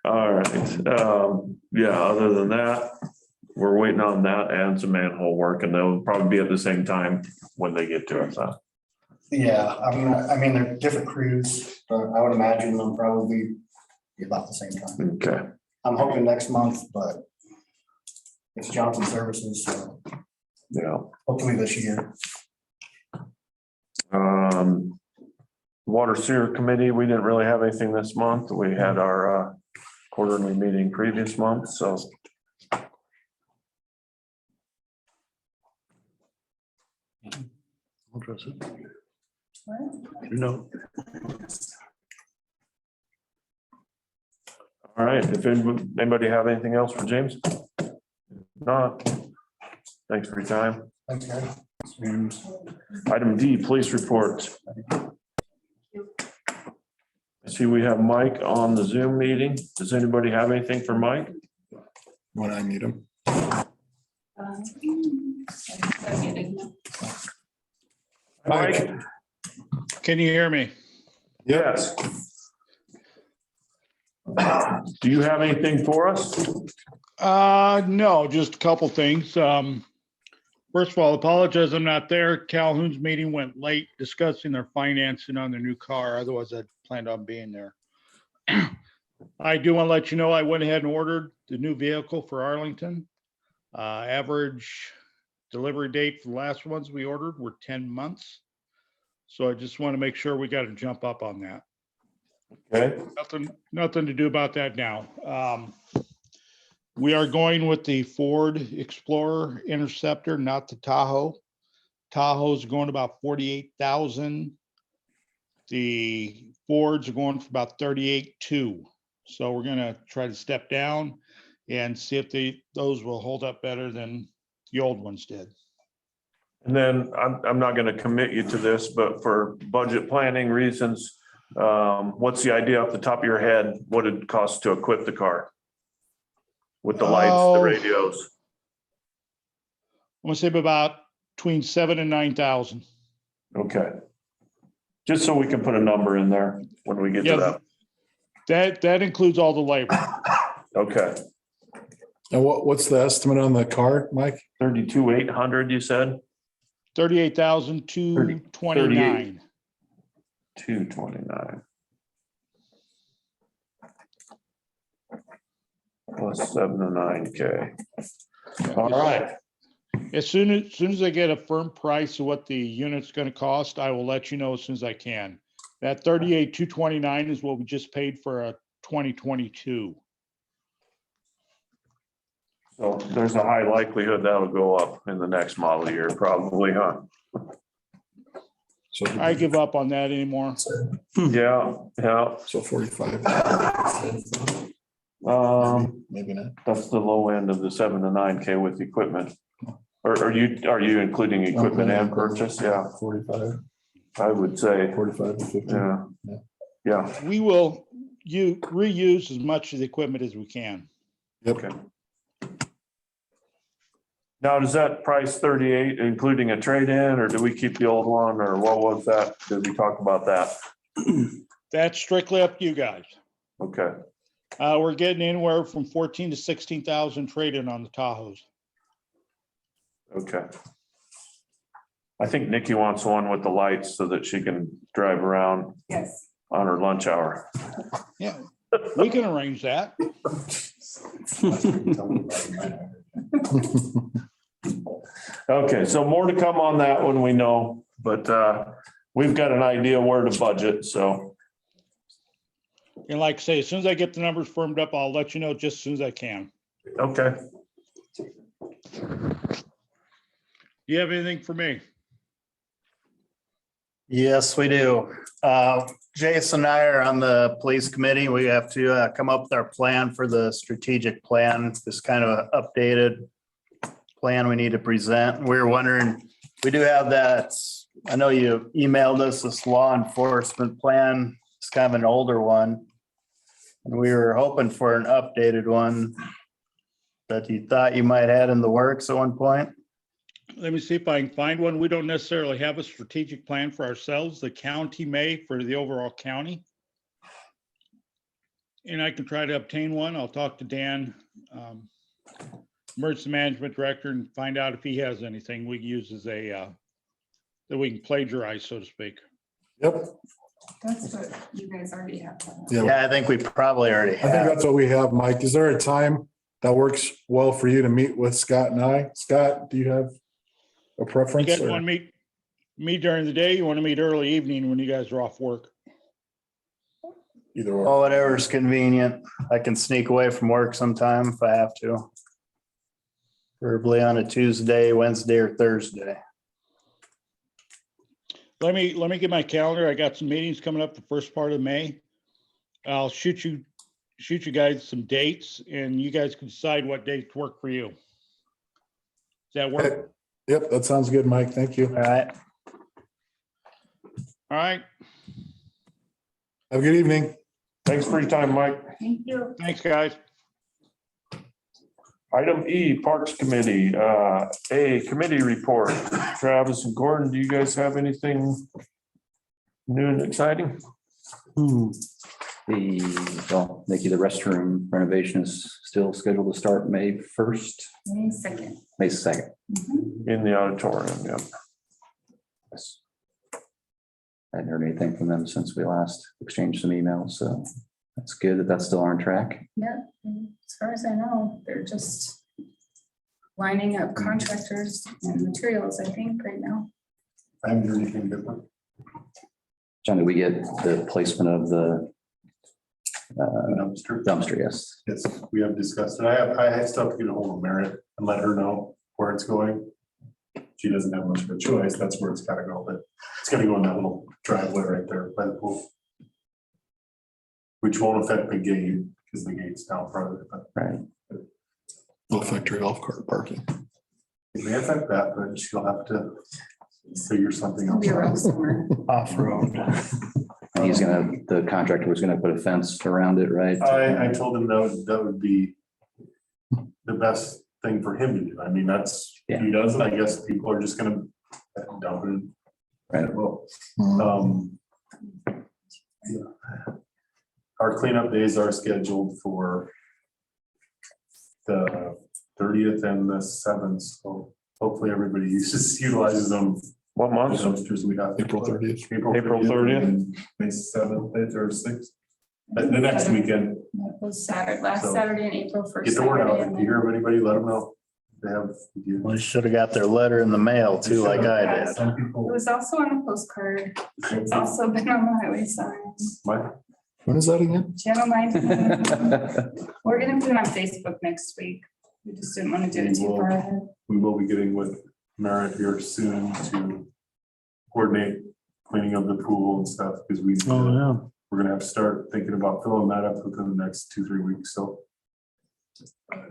Speaker 1: All right, yeah, other than that, we're waiting on that and some manhole work, and they'll probably be at the same time when they get to us, huh?
Speaker 6: Yeah, I mean, they're different crews, but I would imagine they'll probably be about the same time.
Speaker 1: Okay,
Speaker 6: I'm hoping next month, but it's Johnson Services, so
Speaker 1: yeah.
Speaker 6: hopefully this year.
Speaker 1: Water Sewer Committee, we didn't really have anything this month. We had our quarterly meeting previous month, so.
Speaker 9: I'll address it.
Speaker 2: What?
Speaker 9: No.
Speaker 1: All right, if anybody have anything else for James? Not. Thanks for your time.
Speaker 6: Thanks, guys.
Speaker 1: Item D, police report. I see we have Mike on the Zoom meeting. Does anybody have anything for Mike?
Speaker 3: When I meet him.
Speaker 1: Mike?
Speaker 11: Can you hear me?
Speaker 1: Yes. Do you have anything for us?
Speaker 11: No, just a couple things. First of all, apologize, I'm not there. Calhoun's meeting went late discussing their financing on their new car. Otherwise, I'd planned on being there. I do want to let you know, I went ahead and ordered the new vehicle for Arlington. Average delivery date for the last ones we ordered were 10 months. So I just want to make sure we got to jump up on that.
Speaker 1: Okay,
Speaker 11: Nothing to do about that now. We are going with the Ford Explorer Interceptor, not the Tahoe. Tahoe's going about 48,000. The Fords are going for about 38.2. So we're gonna try to step down and see if those will hold up better than the old ones did.
Speaker 1: And then I'm not gonna commit you to this, but for budget planning reasons, what's the idea off the top of your head? What it costs to equip the car? With the lights, the
Speaker 11: Oh.
Speaker 1: radios?
Speaker 11: I'm gonna say about between 7,000 and 9,000.
Speaker 1: Okay. Just so we can put a number in there when we get to
Speaker 11: Yeah.
Speaker 1: that.
Speaker 11: That includes all the labor.
Speaker 1: Okay,
Speaker 3: And what's the estimate on the car, Mike?
Speaker 1: 32,800, you said?
Speaker 11: 38,229.
Speaker 1: 229. Plus 7 to 9K. All right,
Speaker 11: As soon as I get a firm price of what the unit's gonna cost, I will let you know as soon as I can. That 38,229 is what we just paid for a 2022.
Speaker 1: so there's a high likelihood that'll go up in the next model year, probably, huh?
Speaker 3: So,
Speaker 11: I give up on that anymore.
Speaker 1: Yeah, yeah.
Speaker 3: so 45. Maybe not.
Speaker 1: That's the low end of the 7 to 9K with equipment. Or are you including equipment and purchase? Yeah,
Speaker 3: 45,
Speaker 1: I would say,
Speaker 3: 45 to 50.
Speaker 1: yeah.
Speaker 3: Yeah.
Speaker 1: Yeah,
Speaker 11: We will reuse as much of the equipment as we can.
Speaker 3: Yep.
Speaker 1: okay. Now, does that price 38 including a trade-in, or do we keep the old one, or what was that? Did we talk about that?
Speaker 11: That's strictly up to you guys.
Speaker 1: Okay,
Speaker 11: We're getting anywhere from 14 to 16,000 trade-in on the Tahoes.
Speaker 1: okay. I think Nikki wants one with the lights so that she can drive around
Speaker 2: Yes.
Speaker 1: on her lunch hour.
Speaker 11: Yeah, we can arrange that.
Speaker 1: Okay, so more to come on that when we know, but we've got an idea where to budget, so.
Speaker 11: And like I say, as soon as I get the numbers firmed up, I'll let you know just as soon as I can.
Speaker 1: Okay.
Speaker 11: You have anything for me?
Speaker 7: Yes, we do. Jason and I are on the police committee. We have to come up with our plan for the strategic plan, this kind of updated plan we need to present. We were wondering, we do have that, I know you emailed us this law enforcement plan. It's kind of an older one. And we were hoping for an updated one that you thought you might have in the works at one point.
Speaker 11: Let me see if I can find one. We don't necessarily have a strategic plan for ourselves. The county may for the overall county. And I can try to obtain one. I'll talk to Dan, emergency management director, and find out if he has anything we can use as a, that we can plagiarize, so to speak.
Speaker 3: Yep.
Speaker 2: That's what you guys already have.
Speaker 7: Yeah, I think we probably already
Speaker 3: I think
Speaker 7: have.
Speaker 3: that's what we have, Mike. Is there a time that works well for you to meet with Scott and I? Scott, do you have a
Speaker 11: You
Speaker 3: preference?
Speaker 11: guys
Speaker 3: or-
Speaker 11: want to meet during the day? You want to meet early evening when you guys are off work?
Speaker 3: Either or.
Speaker 7: Oh, whatever's convenient. I can sneak away from work sometime if I have to. Preferably on a Tuesday, Wednesday, or Thursday.
Speaker 11: Let me get my calendar. I got some meetings coming up the first part of May. I'll shoot you guys some dates and you guys can decide what dates work for you. Does that work?
Speaker 3: Yep, that sounds good, Mike. Thank you.
Speaker 7: All right.
Speaker 11: All right.
Speaker 3: Have a good evening.
Speaker 1: Thanks for your time, Mike.
Speaker 2: Thank you.
Speaker 11: Thanks, guys.
Speaker 1: Item E, Parks Committee, A, committee report. Travis and Gordon, do you guys have anything new and exciting?
Speaker 4: Nikki, the restroom renovation is still scheduled to start May 1st,
Speaker 2: May 2nd.
Speaker 4: May 2nd.
Speaker 1: In the auditorium, yeah.
Speaker 4: Yes. I hadn't heard anything from them since we last exchanged some emails, so that's good that that's still on track.
Speaker 2: Yeah, as far as I know, they're just lining up contractors and materials, I think, right now.
Speaker 8: I haven't heard anything different.
Speaker 4: John, did we get the placement of the dumpster? Yes.
Speaker 8: Yes, we have discussed it. I still have to get a hold of Merit and let her know where it's going. she doesn't have much of a choice, that's where it's gotta go, but it's gonna go in that little driveway right there by the pool. Which won't affect the gate, because the gate's down front of it, but
Speaker 4: Right.
Speaker 3: Will affect your golf cart parking.
Speaker 8: it may affect that, but she'll have to figure something
Speaker 2: It'll
Speaker 8: else
Speaker 2: be a rough
Speaker 8: out.
Speaker 2: summer.
Speaker 7: Off-road.
Speaker 4: And he's gonna, the contractor was gonna put a fence around it, right?
Speaker 8: I told him that would be the best thing for him to do. I mean, that's, if he doesn't, I guess people are just gonna dump it.
Speaker 4: Right.
Speaker 8: Well,
Speaker 3: Mm,
Speaker 8: yeah. Our cleanup days are scheduled for the 30th and the 7th, so hopefully everybody utilizes them.
Speaker 1: What
Speaker 8: The
Speaker 1: month?
Speaker 8: dumpsters we got.
Speaker 3: April 30th.
Speaker 8: April
Speaker 1: April 30th.
Speaker 8: and May 7th, 8th, or 6th. The next weekend,
Speaker 2: That was Saturday, last
Speaker 8: So,
Speaker 2: Saturday and April first.
Speaker 8: get the word out.
Speaker 2: Saturday,
Speaker 8: If
Speaker 2: and
Speaker 8: you hear
Speaker 2: then-
Speaker 8: of anybody, let them know. They have.
Speaker 7: We should have got their letter in the mail too, like I did.
Speaker 8: Some
Speaker 2: It
Speaker 8: people.
Speaker 2: was also on a postcard. It's also been on the highway sign.
Speaker 8: My-
Speaker 3: When is that again?
Speaker 2: Channel 9. We're gonna put it on Facebook next week. We just didn't want to do it too far ahead.
Speaker 8: We will be getting with Merritt here soon to coordinate cleaning of the pool and stuff, because
Speaker 7: Oh,
Speaker 8: we're gonna have to start thinking about filling that up within the next 2-3 weeks, so.
Speaker 9: yeah.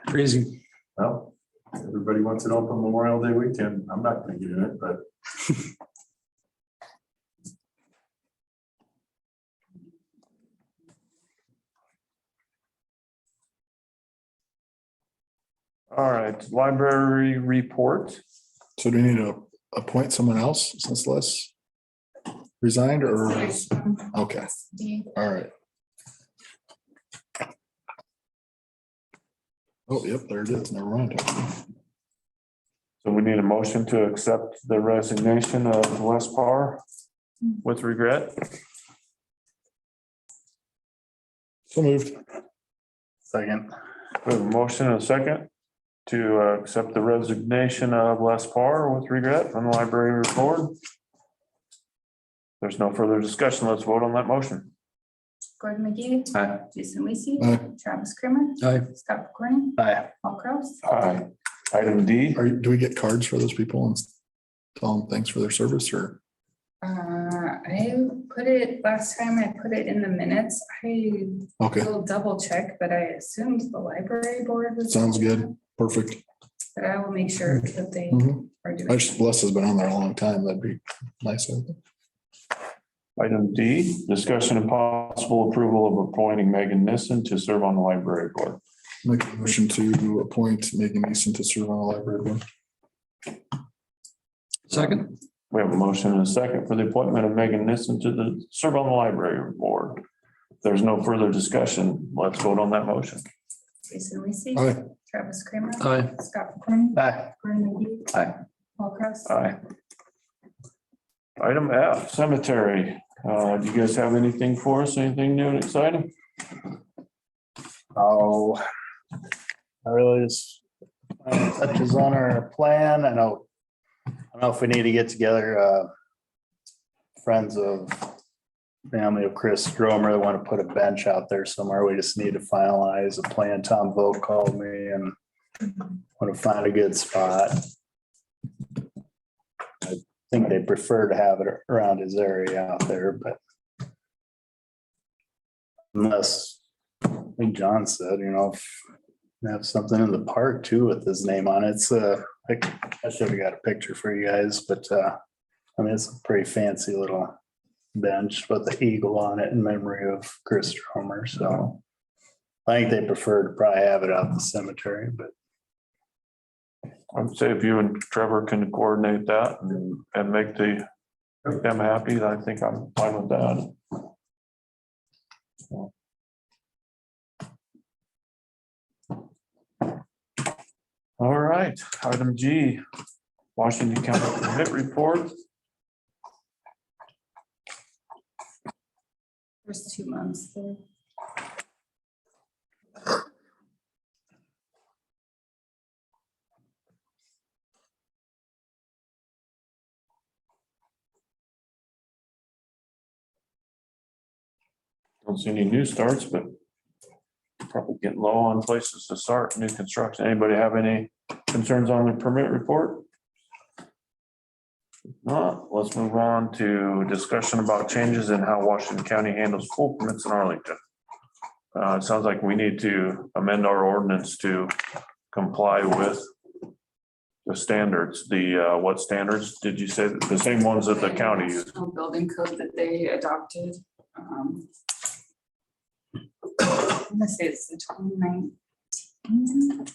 Speaker 9: Crazy.
Speaker 8: Well, everybody wants it open Memorial Day weekend. I'm not gonna get in it, but.
Speaker 1: All right, library report.
Speaker 3: So do we need to appoint someone else since Les resigned or? Okay, all right. Oh, yep, there it is. Never mind.
Speaker 1: So we need a motion to accept the resignation of Wes Parr with regret.
Speaker 3: So moved.
Speaker 7: second.
Speaker 1: We have a motion and a second to accept the resignation of Les Parr with regret from the library board. There's no further discussion. Let's vote on that motion.
Speaker 2: Gordon McGee.
Speaker 4: Aye.
Speaker 2: Jason Weasey.
Speaker 3: Aye.
Speaker 2: Travis Kramer.
Speaker 9: Aye.
Speaker 2: Scott McCorney.
Speaker 7: Aye.
Speaker 2: Paul Kraus.
Speaker 1: Aye. Item D,
Speaker 3: Do we get cards for those people and tell them thanks for their service or?
Speaker 2: I put it, last time I put it in the minutes. I
Speaker 3: Okay,
Speaker 2: will double check, but I assumed the library board was.
Speaker 3: sounds good. Perfect.
Speaker 2: But I will make sure that they
Speaker 3: Mhm.
Speaker 2: are doing.
Speaker 3: I just, Les has been on there a long time. That'd be nice. I think.
Speaker 1: item D, discussion and possible approval of appointing Megan Nissen to serve on the library board.
Speaker 3: Make a motion to appoint Megan Eason to serve on the library board.
Speaker 9: Second.
Speaker 1: We have a motion and a second for the appointment of Megan Nissen to serve on the library board. If there's no further discussion, let's vote on that motion.
Speaker 2: Jason Weasey.
Speaker 3: Aye.
Speaker 2: Travis Kramer.
Speaker 9: Aye.
Speaker 2: Scott McCorney.
Speaker 7: Aye.
Speaker 2: Gordon McGee.
Speaker 4: Aye.
Speaker 2: Paul Kraus.
Speaker 1: Aye. Item F, cemetery. Do you guys have anything for us? Anything new and exciting?
Speaker 7: Oh, I really just touches on our plan. I don't know if we need to get together, friends of family of Chris Stromer that want to put a bench out there somewhere. We just need to finalize a plan. Tom Vogt called me and want to find a good spot. I think they prefer to have it around his area out there, but unless, I think John said, if we have something in the park too with his name on it. It's I should have got a picture for you guys, but it's a pretty fancy little bench with the eagle on it in memory of Chris Stromer. So I think they prefer to probably have it out the cemetery, but
Speaker 1: I'd say if you and Trevor can coordinate that and make them happy, I think I'm fine with that. All right, item G, Washington County permit report.
Speaker 2: First 2 months there.
Speaker 1: Don't see any new starts, but probably getting low on places to start new construction. Anybody have any concerns on the permit report? Let's move on to discussion about changes in how Washington County handles pool permits in Arlington. It sounds like we need to amend our ordinance to comply with the standards. What standards did you say? The same ones that the county used?
Speaker 2: Building code that they adopted. I'm gonna say it's the 2019.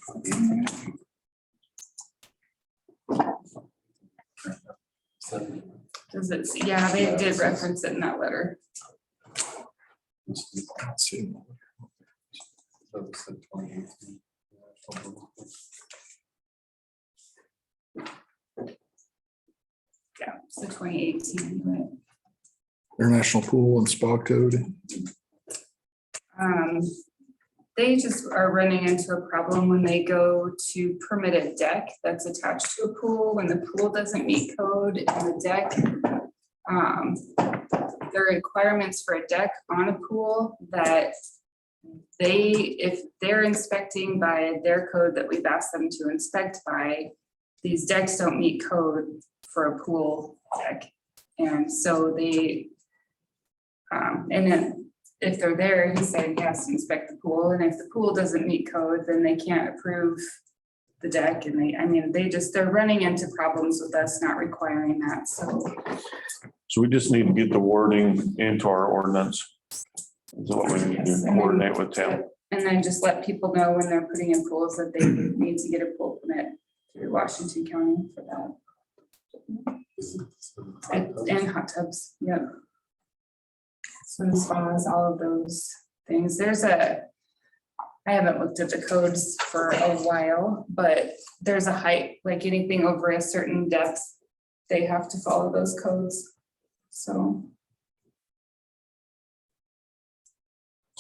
Speaker 2: Does it, yeah, they did reference it in that letter.
Speaker 3: Let's see.
Speaker 2: Yeah, it's the 2018, right?
Speaker 3: International Pool and Spa Code.
Speaker 2: They just are running into a problem when they go to permit a deck that's attached to a pool, when the pool doesn't meet code and the deck. There are requirements for a deck on a pool that if they're inspecting by their code that we've asked them to inspect by, these decks don't meet code for a pool deck. And so they, and then if they're there, he said he has to inspect the pool, and if the pool doesn't meet code, then they can't approve the deck. And they're running into problems with us not requiring that,
Speaker 1: So we just need to get the wording into our ordinance. Is what we need to
Speaker 2: Yes,
Speaker 1: do, coordinate with Tim.
Speaker 2: and then just let people know when they're putting in pools that they need to get a pool permit through Washington County for that. And hot tubs, yep. So as far as all of those things, I haven't looked at the codes for a while, but there's a height, like anything over a certain depth, they have to follow those codes. So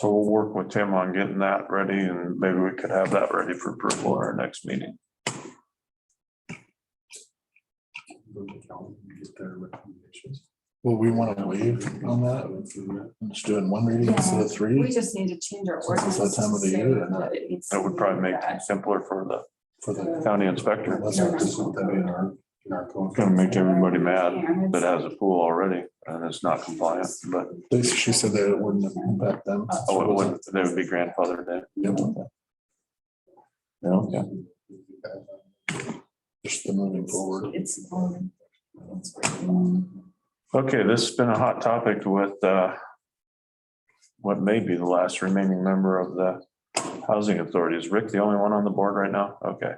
Speaker 1: we'll work with Tim on getting that ready, and maybe we could have that ready for approval at our next meeting.
Speaker 3: Will we want to waive on that? Just doing one reading instead of
Speaker 2: we
Speaker 3: three
Speaker 2: just need to change our
Speaker 3: It's
Speaker 2: ordinance.
Speaker 3: that time of the
Speaker 2: to say
Speaker 3: year or not?
Speaker 2: that it needs
Speaker 1: That
Speaker 2: to
Speaker 1: would
Speaker 2: be
Speaker 1: probably make
Speaker 2: that.
Speaker 1: it simpler for the
Speaker 3: for the.
Speaker 1: county inspector.
Speaker 3: Let's have to put that in our code.
Speaker 1: It's gonna make everybody mad that has a pool already and it's not compliant, but
Speaker 3: She said that it wouldn't impact them.
Speaker 1: it would, they would be grandfathered in.
Speaker 3: Yep.
Speaker 1: Yeah.
Speaker 3: Just the moving forward.
Speaker 2: It's.
Speaker 1: Okay, this has been a hot topic with what may be the last remaining member of the housing authority. Is Rick the only one on the board right now? Okay.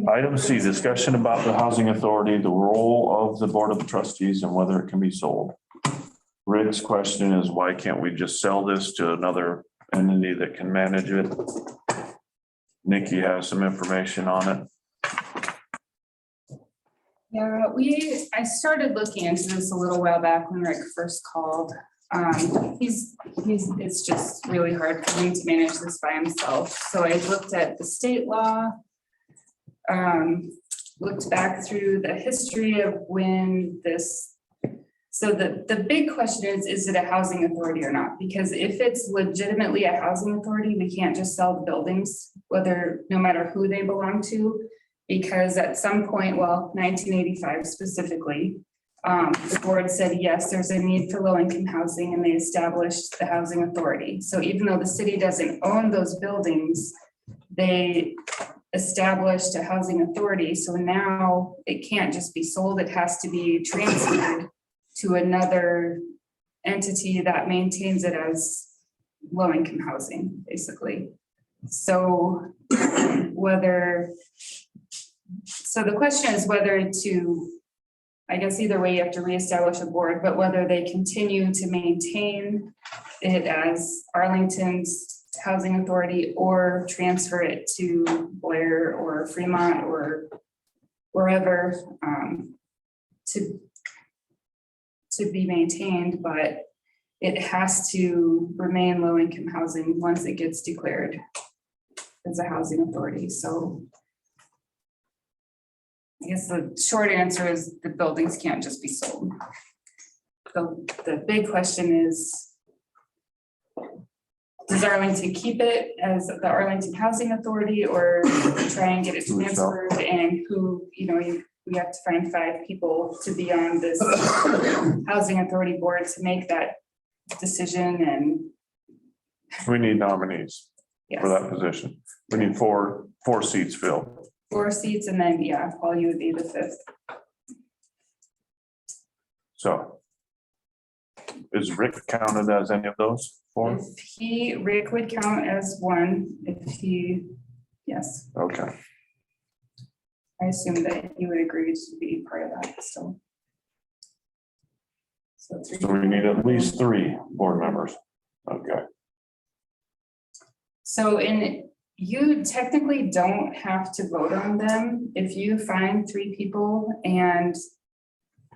Speaker 1: Item C, discussion about the housing authority, the role of the board of trustees and whether it can be sold. Rick's question is, why can't we just sell this to another entity that can manage it? Nikki has some information on it.
Speaker 2: Yeah, I started looking into this a little while back when Rick first called. It's just really hard for him to manage this by himself. So I looked at the state law. Looked back through the history of when this. So the big question is it a housing authority or not? Because if it's legitimately a housing authority, we can't just sell the buildings, no matter who they belong to. Because at some point, 1985 specifically, the board said, yes, there's a need for low-income housing, and they established the housing authority. So even though the city doesn't own those buildings, they established a housing authority. So now it can't just be sold, it has to be transferred to another entity that maintains it as low-income housing, basically. So so the question is whether to, I guess either way you have to reestablish a board, but whether they continue to maintain it as Arlington's housing authority or transfer it to Blair or Fremont or wherever to be maintained, but it has to remain low-income housing once it gets declared as a housing authority. So I guess the short answer is the buildings can't just be sold. So the big question is, does Arlington keep it as the Arlington Housing Authority or try and get it transferred? And who, we we have to find 5 people to be on this housing authority board to make that decision and
Speaker 1: We need nominees
Speaker 2: yes.
Speaker 1: for that position. We need four seats filled.
Speaker 2: 4 seats and then, yeah, Paul, you would be the 5th.
Speaker 1: So is Rick counted as any of those four?
Speaker 2: If Rick would count as one, if he, yes,
Speaker 1: Okay.
Speaker 2: I assume that he would agree to be part of that, so. So 3.
Speaker 1: So we need at least 3 board members. Okay.
Speaker 2: So you technically don't have to vote on them if you find 3 people, and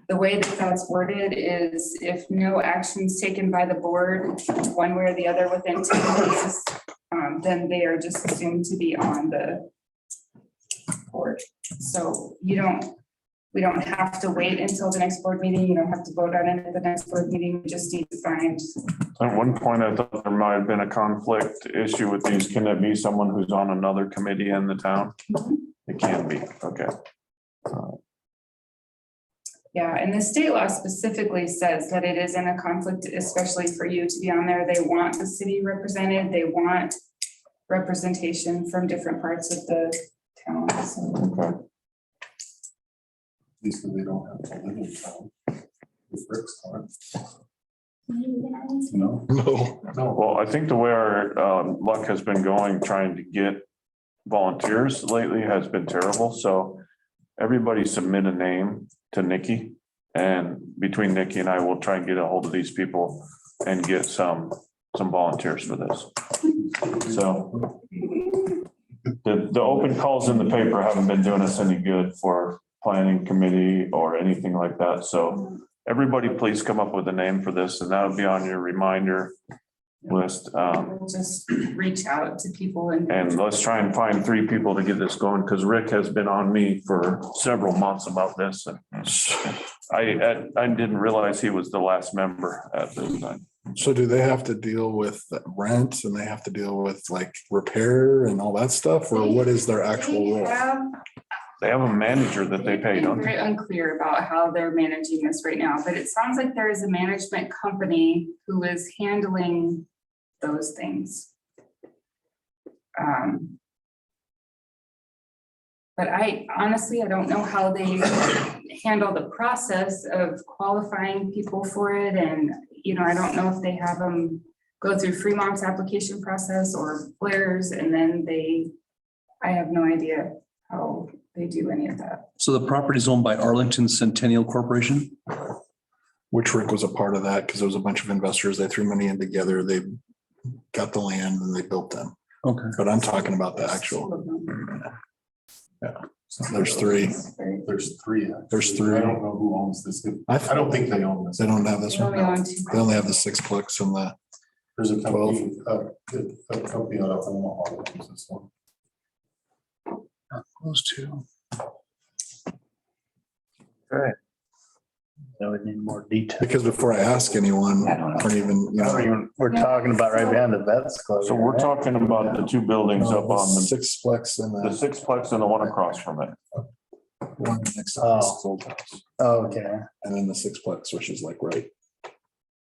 Speaker 2: the way that that's worded is if no action's taken by the board, one way or the other within 10 days, then they are just assumed to be on the board. So we don't have to wait until the next board meeting. You don't have to vote on it at the next board meeting. We just need to find.
Speaker 1: At one point, I thought there might have been a conflict issue with these. Can it be someone who's on another committee in the town? It can be, okay.
Speaker 2: Yeah, and the state law specifically says that it is in a conflict, especially for you to be on there. They want the city represented. They want representation from different parts of the town. So.
Speaker 1: Okay.
Speaker 8: At least they don't have to live in town. With Rick's on. No,
Speaker 3: No.
Speaker 8: no.
Speaker 1: Well, I think the way our luck has been going, trying to get volunteers lately has been terrible. So everybody submit a name to Nikki, and between Nikki and I, will try and get a hold of these people and get some volunteers for this. So the open calls in the paper haven't been doing us any good for planning committee or anything like that. So everybody please come up with a name for this, and that'll be on your reminder list.
Speaker 2: We'll just reach out to people
Speaker 1: And let's try and find 3 people to get this going, because Rick has been on me for several months about this. And I didn't realize he was the last member at this time.
Speaker 3: So do they have to deal with rent and they have to deal with like repair and all that stuff? Or what is their actual role?
Speaker 1: They have a manager that they pay,
Speaker 2: I'm
Speaker 1: don't
Speaker 2: very
Speaker 1: they?
Speaker 2: unclear about how they're managing this right now, but it sounds like there is a management company who is handling those things. But I honestly don't know how they handle the process of qualifying people for it. And, I don't know if they have them go through Fremont's application process or Blair's, and then I have no idea how they do any of that.
Speaker 9: So the property is owned by Arlington Centennial Corporation?
Speaker 3: Which Rick was a part of that because there was a bunch of investors. They threw money in together. They got the land and they built them.
Speaker 9: Okay.
Speaker 3: But I'm talking about the actual. Yeah. So there's 3.
Speaker 8: There's 3. actually.
Speaker 3: There's 3.
Speaker 8: I don't know who owns this.
Speaker 3: I
Speaker 8: I don't think they own this.
Speaker 3: They don't have this
Speaker 2: They
Speaker 3: one.
Speaker 2: only own 2.
Speaker 3: They only have the 6plex and the,
Speaker 8: There's a company, a company out of Omaha that owns this one.
Speaker 3: those 2.
Speaker 7: I would need more detail.
Speaker 3: Because before I ask anyone,
Speaker 4: I don't know.
Speaker 3: or even,
Speaker 7: We're talking about right behind the vets club.
Speaker 1: So we're talking about the 2 buildings up on the
Speaker 3: 6plex and
Speaker 1: the
Speaker 3: the
Speaker 1: 6plex and the one across from it.
Speaker 3: one next to this old house.
Speaker 7: Okay.
Speaker 3: And then the 6plex, which is like right.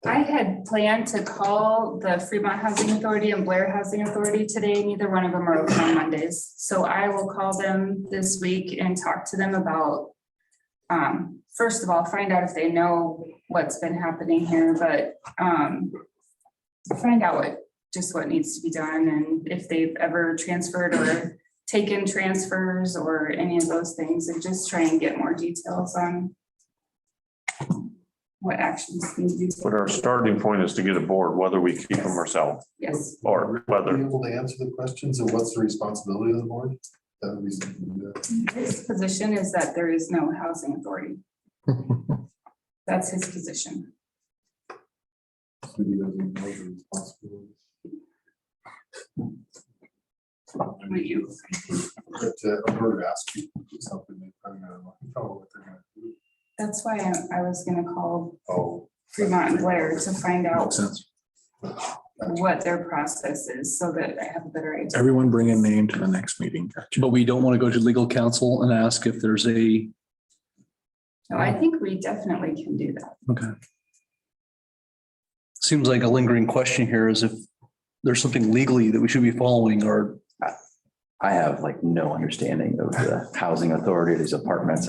Speaker 2: I had planned to call the Fremont Housing Authority and Blair Housing Authority today. Neither one of them are open on Mondays. So I will call them this week and talk to them about, first of all, find out if they know what's been happening here, but find out what needs to be done and if they've ever transferred or taken transfers or any of those things, and just try and get more details on what actions need to be
Speaker 1: But
Speaker 2: taken.
Speaker 1: our starting point is to get a board, whether we keep them ourselves
Speaker 2: Yes.
Speaker 1: or
Speaker 8: Are
Speaker 1: whether.
Speaker 8: you able to answer the questions of what's the responsibility of the board? That would be something to do.
Speaker 2: His position is that there is no housing authority. That's his position.
Speaker 8: So he doesn't know the responsibility. But I'm going to ask you to do something. They probably gonna know what they're gonna do.
Speaker 2: That's why I was gonna call
Speaker 8: Oh.
Speaker 2: Fremont and Blair to find out
Speaker 3: Makes sense.
Speaker 2: what their process is so that I have a better idea.
Speaker 3: Everyone bring a name to the next meeting. Gotcha.
Speaker 9: But we don't want to go to legal counsel and ask if there's a
Speaker 2: No, I think we definitely can do that.
Speaker 9: Okay. Seems like a lingering question here is if there's something legally that we should be following or.
Speaker 4: I have like no understanding of the housing authority, these apartments.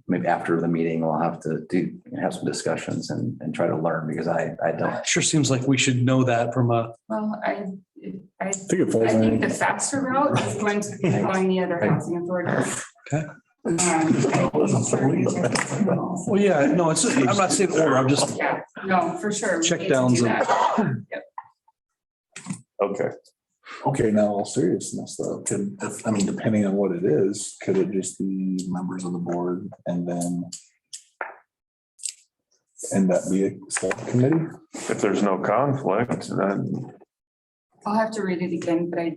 Speaker 4: Maybe after the meeting, we'll have to have some discussions and try to learn because I don't.
Speaker 9: Sure seems like we should know that from a.
Speaker 2: Well, I
Speaker 3: think it falls
Speaker 2: I think
Speaker 3: in.
Speaker 2: the faster route is going to be calling the other housing authorities.
Speaker 9: Okay.
Speaker 2: I think sure we check it out.
Speaker 9: Well, yeah, no, it's, I'm not saying order, I'm just
Speaker 2: Yeah, no, for sure. we
Speaker 9: check
Speaker 2: need to
Speaker 9: downs
Speaker 2: do
Speaker 9: and.
Speaker 2: that.
Speaker 1: Okay,
Speaker 3: Okay, now all seriousness though, I mean, depending on what it is, could it just be members of the board and then that be a subcommittee?
Speaker 1: if there's no conflict, then
Speaker 2: I'll have to read it again, but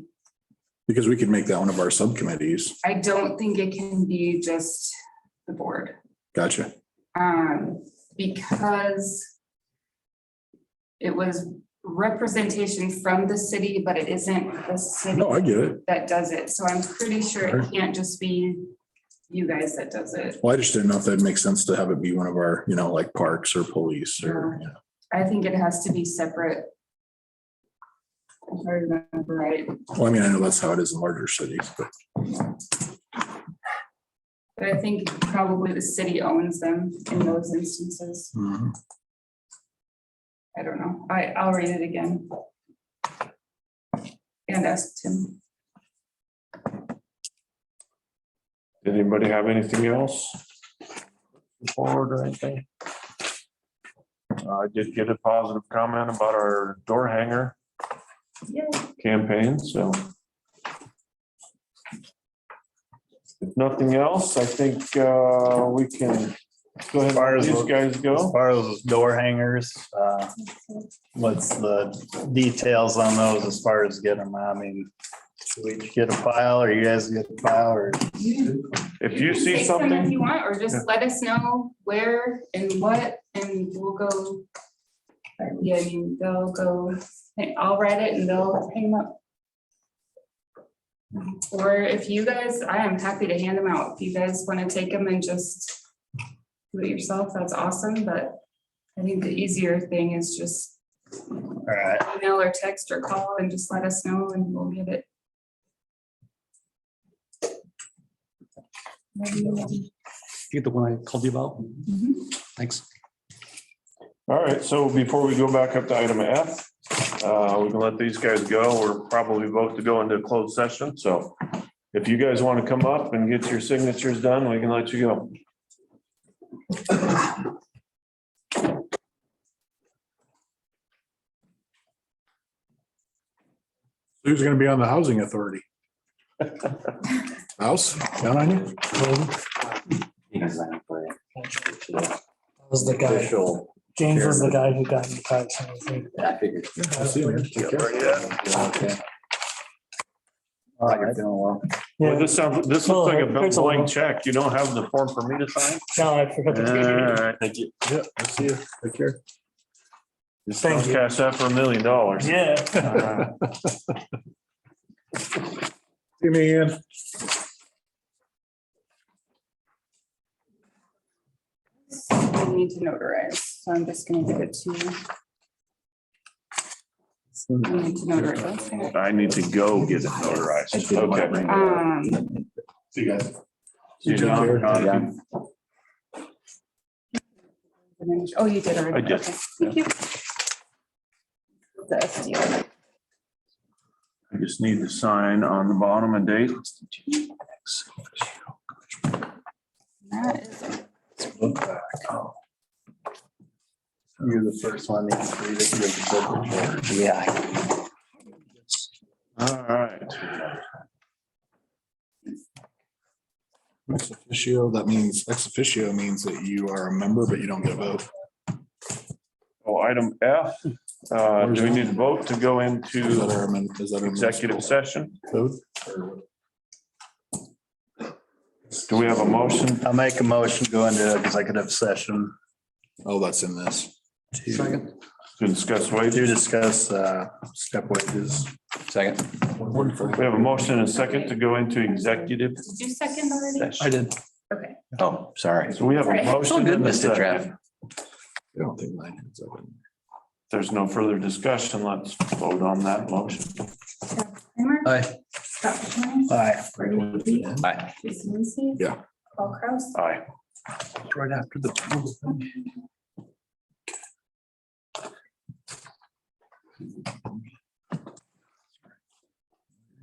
Speaker 3: Because we could make that one of our subcommittees.
Speaker 2: I don't think it can be just the board.
Speaker 3: Gotcha.
Speaker 2: Because it was representation from the city, but it isn't the city
Speaker 3: No, I get it.
Speaker 2: that does it. So I'm pretty sure it can't just be you guys that does it.
Speaker 3: Well, I just didn't know if that'd make sense to have it be one of our, like parks or police or,
Speaker 2: I think it has to be separate. If I remember right.
Speaker 3: Well, I mean, I know that's how it is in larger cities, but
Speaker 2: But I think probably the city owns them in those instances. I don't know. I'll read it again. And ask Tim.
Speaker 1: did anybody have anything else? Forward or anything? I did get a positive comment about our door hanger
Speaker 2: Yeah.
Speaker 1: campaign, so. If nothing else, I think we can go ahead and let these guys
Speaker 7: As
Speaker 1: go.
Speaker 7: far as those door hangers, what's the details on those as far as getting them? I mean, should we get a file or you guys get a file or?
Speaker 1: If you see
Speaker 2: Take them If
Speaker 1: something,
Speaker 2: you want, or just let us know where and what, and we'll go. Yeah, I mean, they'll go, I'll write it and they'll hang them up. Or if you guys, I am happy to hand them out. If you guys want to take them and just do it yourself, that's awesome, but I think the easier thing is just
Speaker 7: All right.
Speaker 2: email or text or call and just let us know and we'll get it.
Speaker 9: You the one I called you about? Thanks.
Speaker 1: all right, so before we go back up to item F, we can let these guys go. We're probably about to go into closed session, so if you guys want to come up and get your signatures done, we can let you go.
Speaker 3: who's gonna be on the housing authority? House, down on you?
Speaker 12: Was the guy,
Speaker 4: Official.
Speaker 12: James was the guy who got in the car. So I think-
Speaker 4: I figured.
Speaker 3: I see you, man. Take care.
Speaker 4: Okay. All right, you're doing well.
Speaker 1: Well,
Speaker 12: Yeah,
Speaker 1: this looks like a
Speaker 12: It's a
Speaker 1: blank
Speaker 12: little-
Speaker 1: check. You don't have the form for me to sign?
Speaker 12: no, I forgot
Speaker 1: All
Speaker 12: to.
Speaker 1: right.
Speaker 3: Thank you. Yeah, I see you. Take care.
Speaker 1: Just
Speaker 12: Thank
Speaker 1: don't
Speaker 12: you.
Speaker 1: cash that for $1 million. All
Speaker 12: Yeah.
Speaker 1: right.
Speaker 3: See me, Ian.
Speaker 2: I need to notarize, so I'm just gonna give it to you. I need to notarize.
Speaker 1: I need to go get it notarized. Okay.
Speaker 3: See you guys.
Speaker 1: See you, John.
Speaker 2: Oh, you did already.
Speaker 1: I did.
Speaker 2: Okay, thank you. The SDR.
Speaker 1: I just need to sign on the bottom and date.
Speaker 2: That is-
Speaker 7: You're the first one. to read it, you're the signature.
Speaker 4: Yeah.
Speaker 1: All right.
Speaker 3: Ex officio, that means, ex officio means that you are a member, but you don't get a vote.
Speaker 1: Oh, item F, do we need to vote to go
Speaker 3: Is that
Speaker 1: into
Speaker 3: our, is that our
Speaker 1: executive session?
Speaker 3: code?
Speaker 1: Do we have a motion?
Speaker 7: I'll make a motion to go into executive session
Speaker 3: Oh, that's in this.
Speaker 9: Second.
Speaker 1: To discuss
Speaker 7: to
Speaker 1: wages?
Speaker 7: discuss step wages.
Speaker 4: Second.
Speaker 1: We have a motion and a second to go into executive.
Speaker 2: Did you second already?
Speaker 1: session.
Speaker 9: I did.
Speaker 2: Okay.
Speaker 4: Oh, sorry.
Speaker 1: So we have a
Speaker 2: Sorry.
Speaker 1: motion
Speaker 4: good,
Speaker 1: and a
Speaker 4: Mr. Trev.
Speaker 1: second.
Speaker 3: I don't think mine is open.
Speaker 1: If there's no further discussion, let's vote on that motion.
Speaker 2: Kramer.
Speaker 9: Aye.
Speaker 2: Scott McLean.
Speaker 7: Aye.
Speaker 2: Cory Woodley.
Speaker 4: Aye.
Speaker 2: Jason Lacy.
Speaker 3: Yeah.
Speaker 2: Paul Kraus.
Speaker 1: Aye.
Speaker 9: Right after the.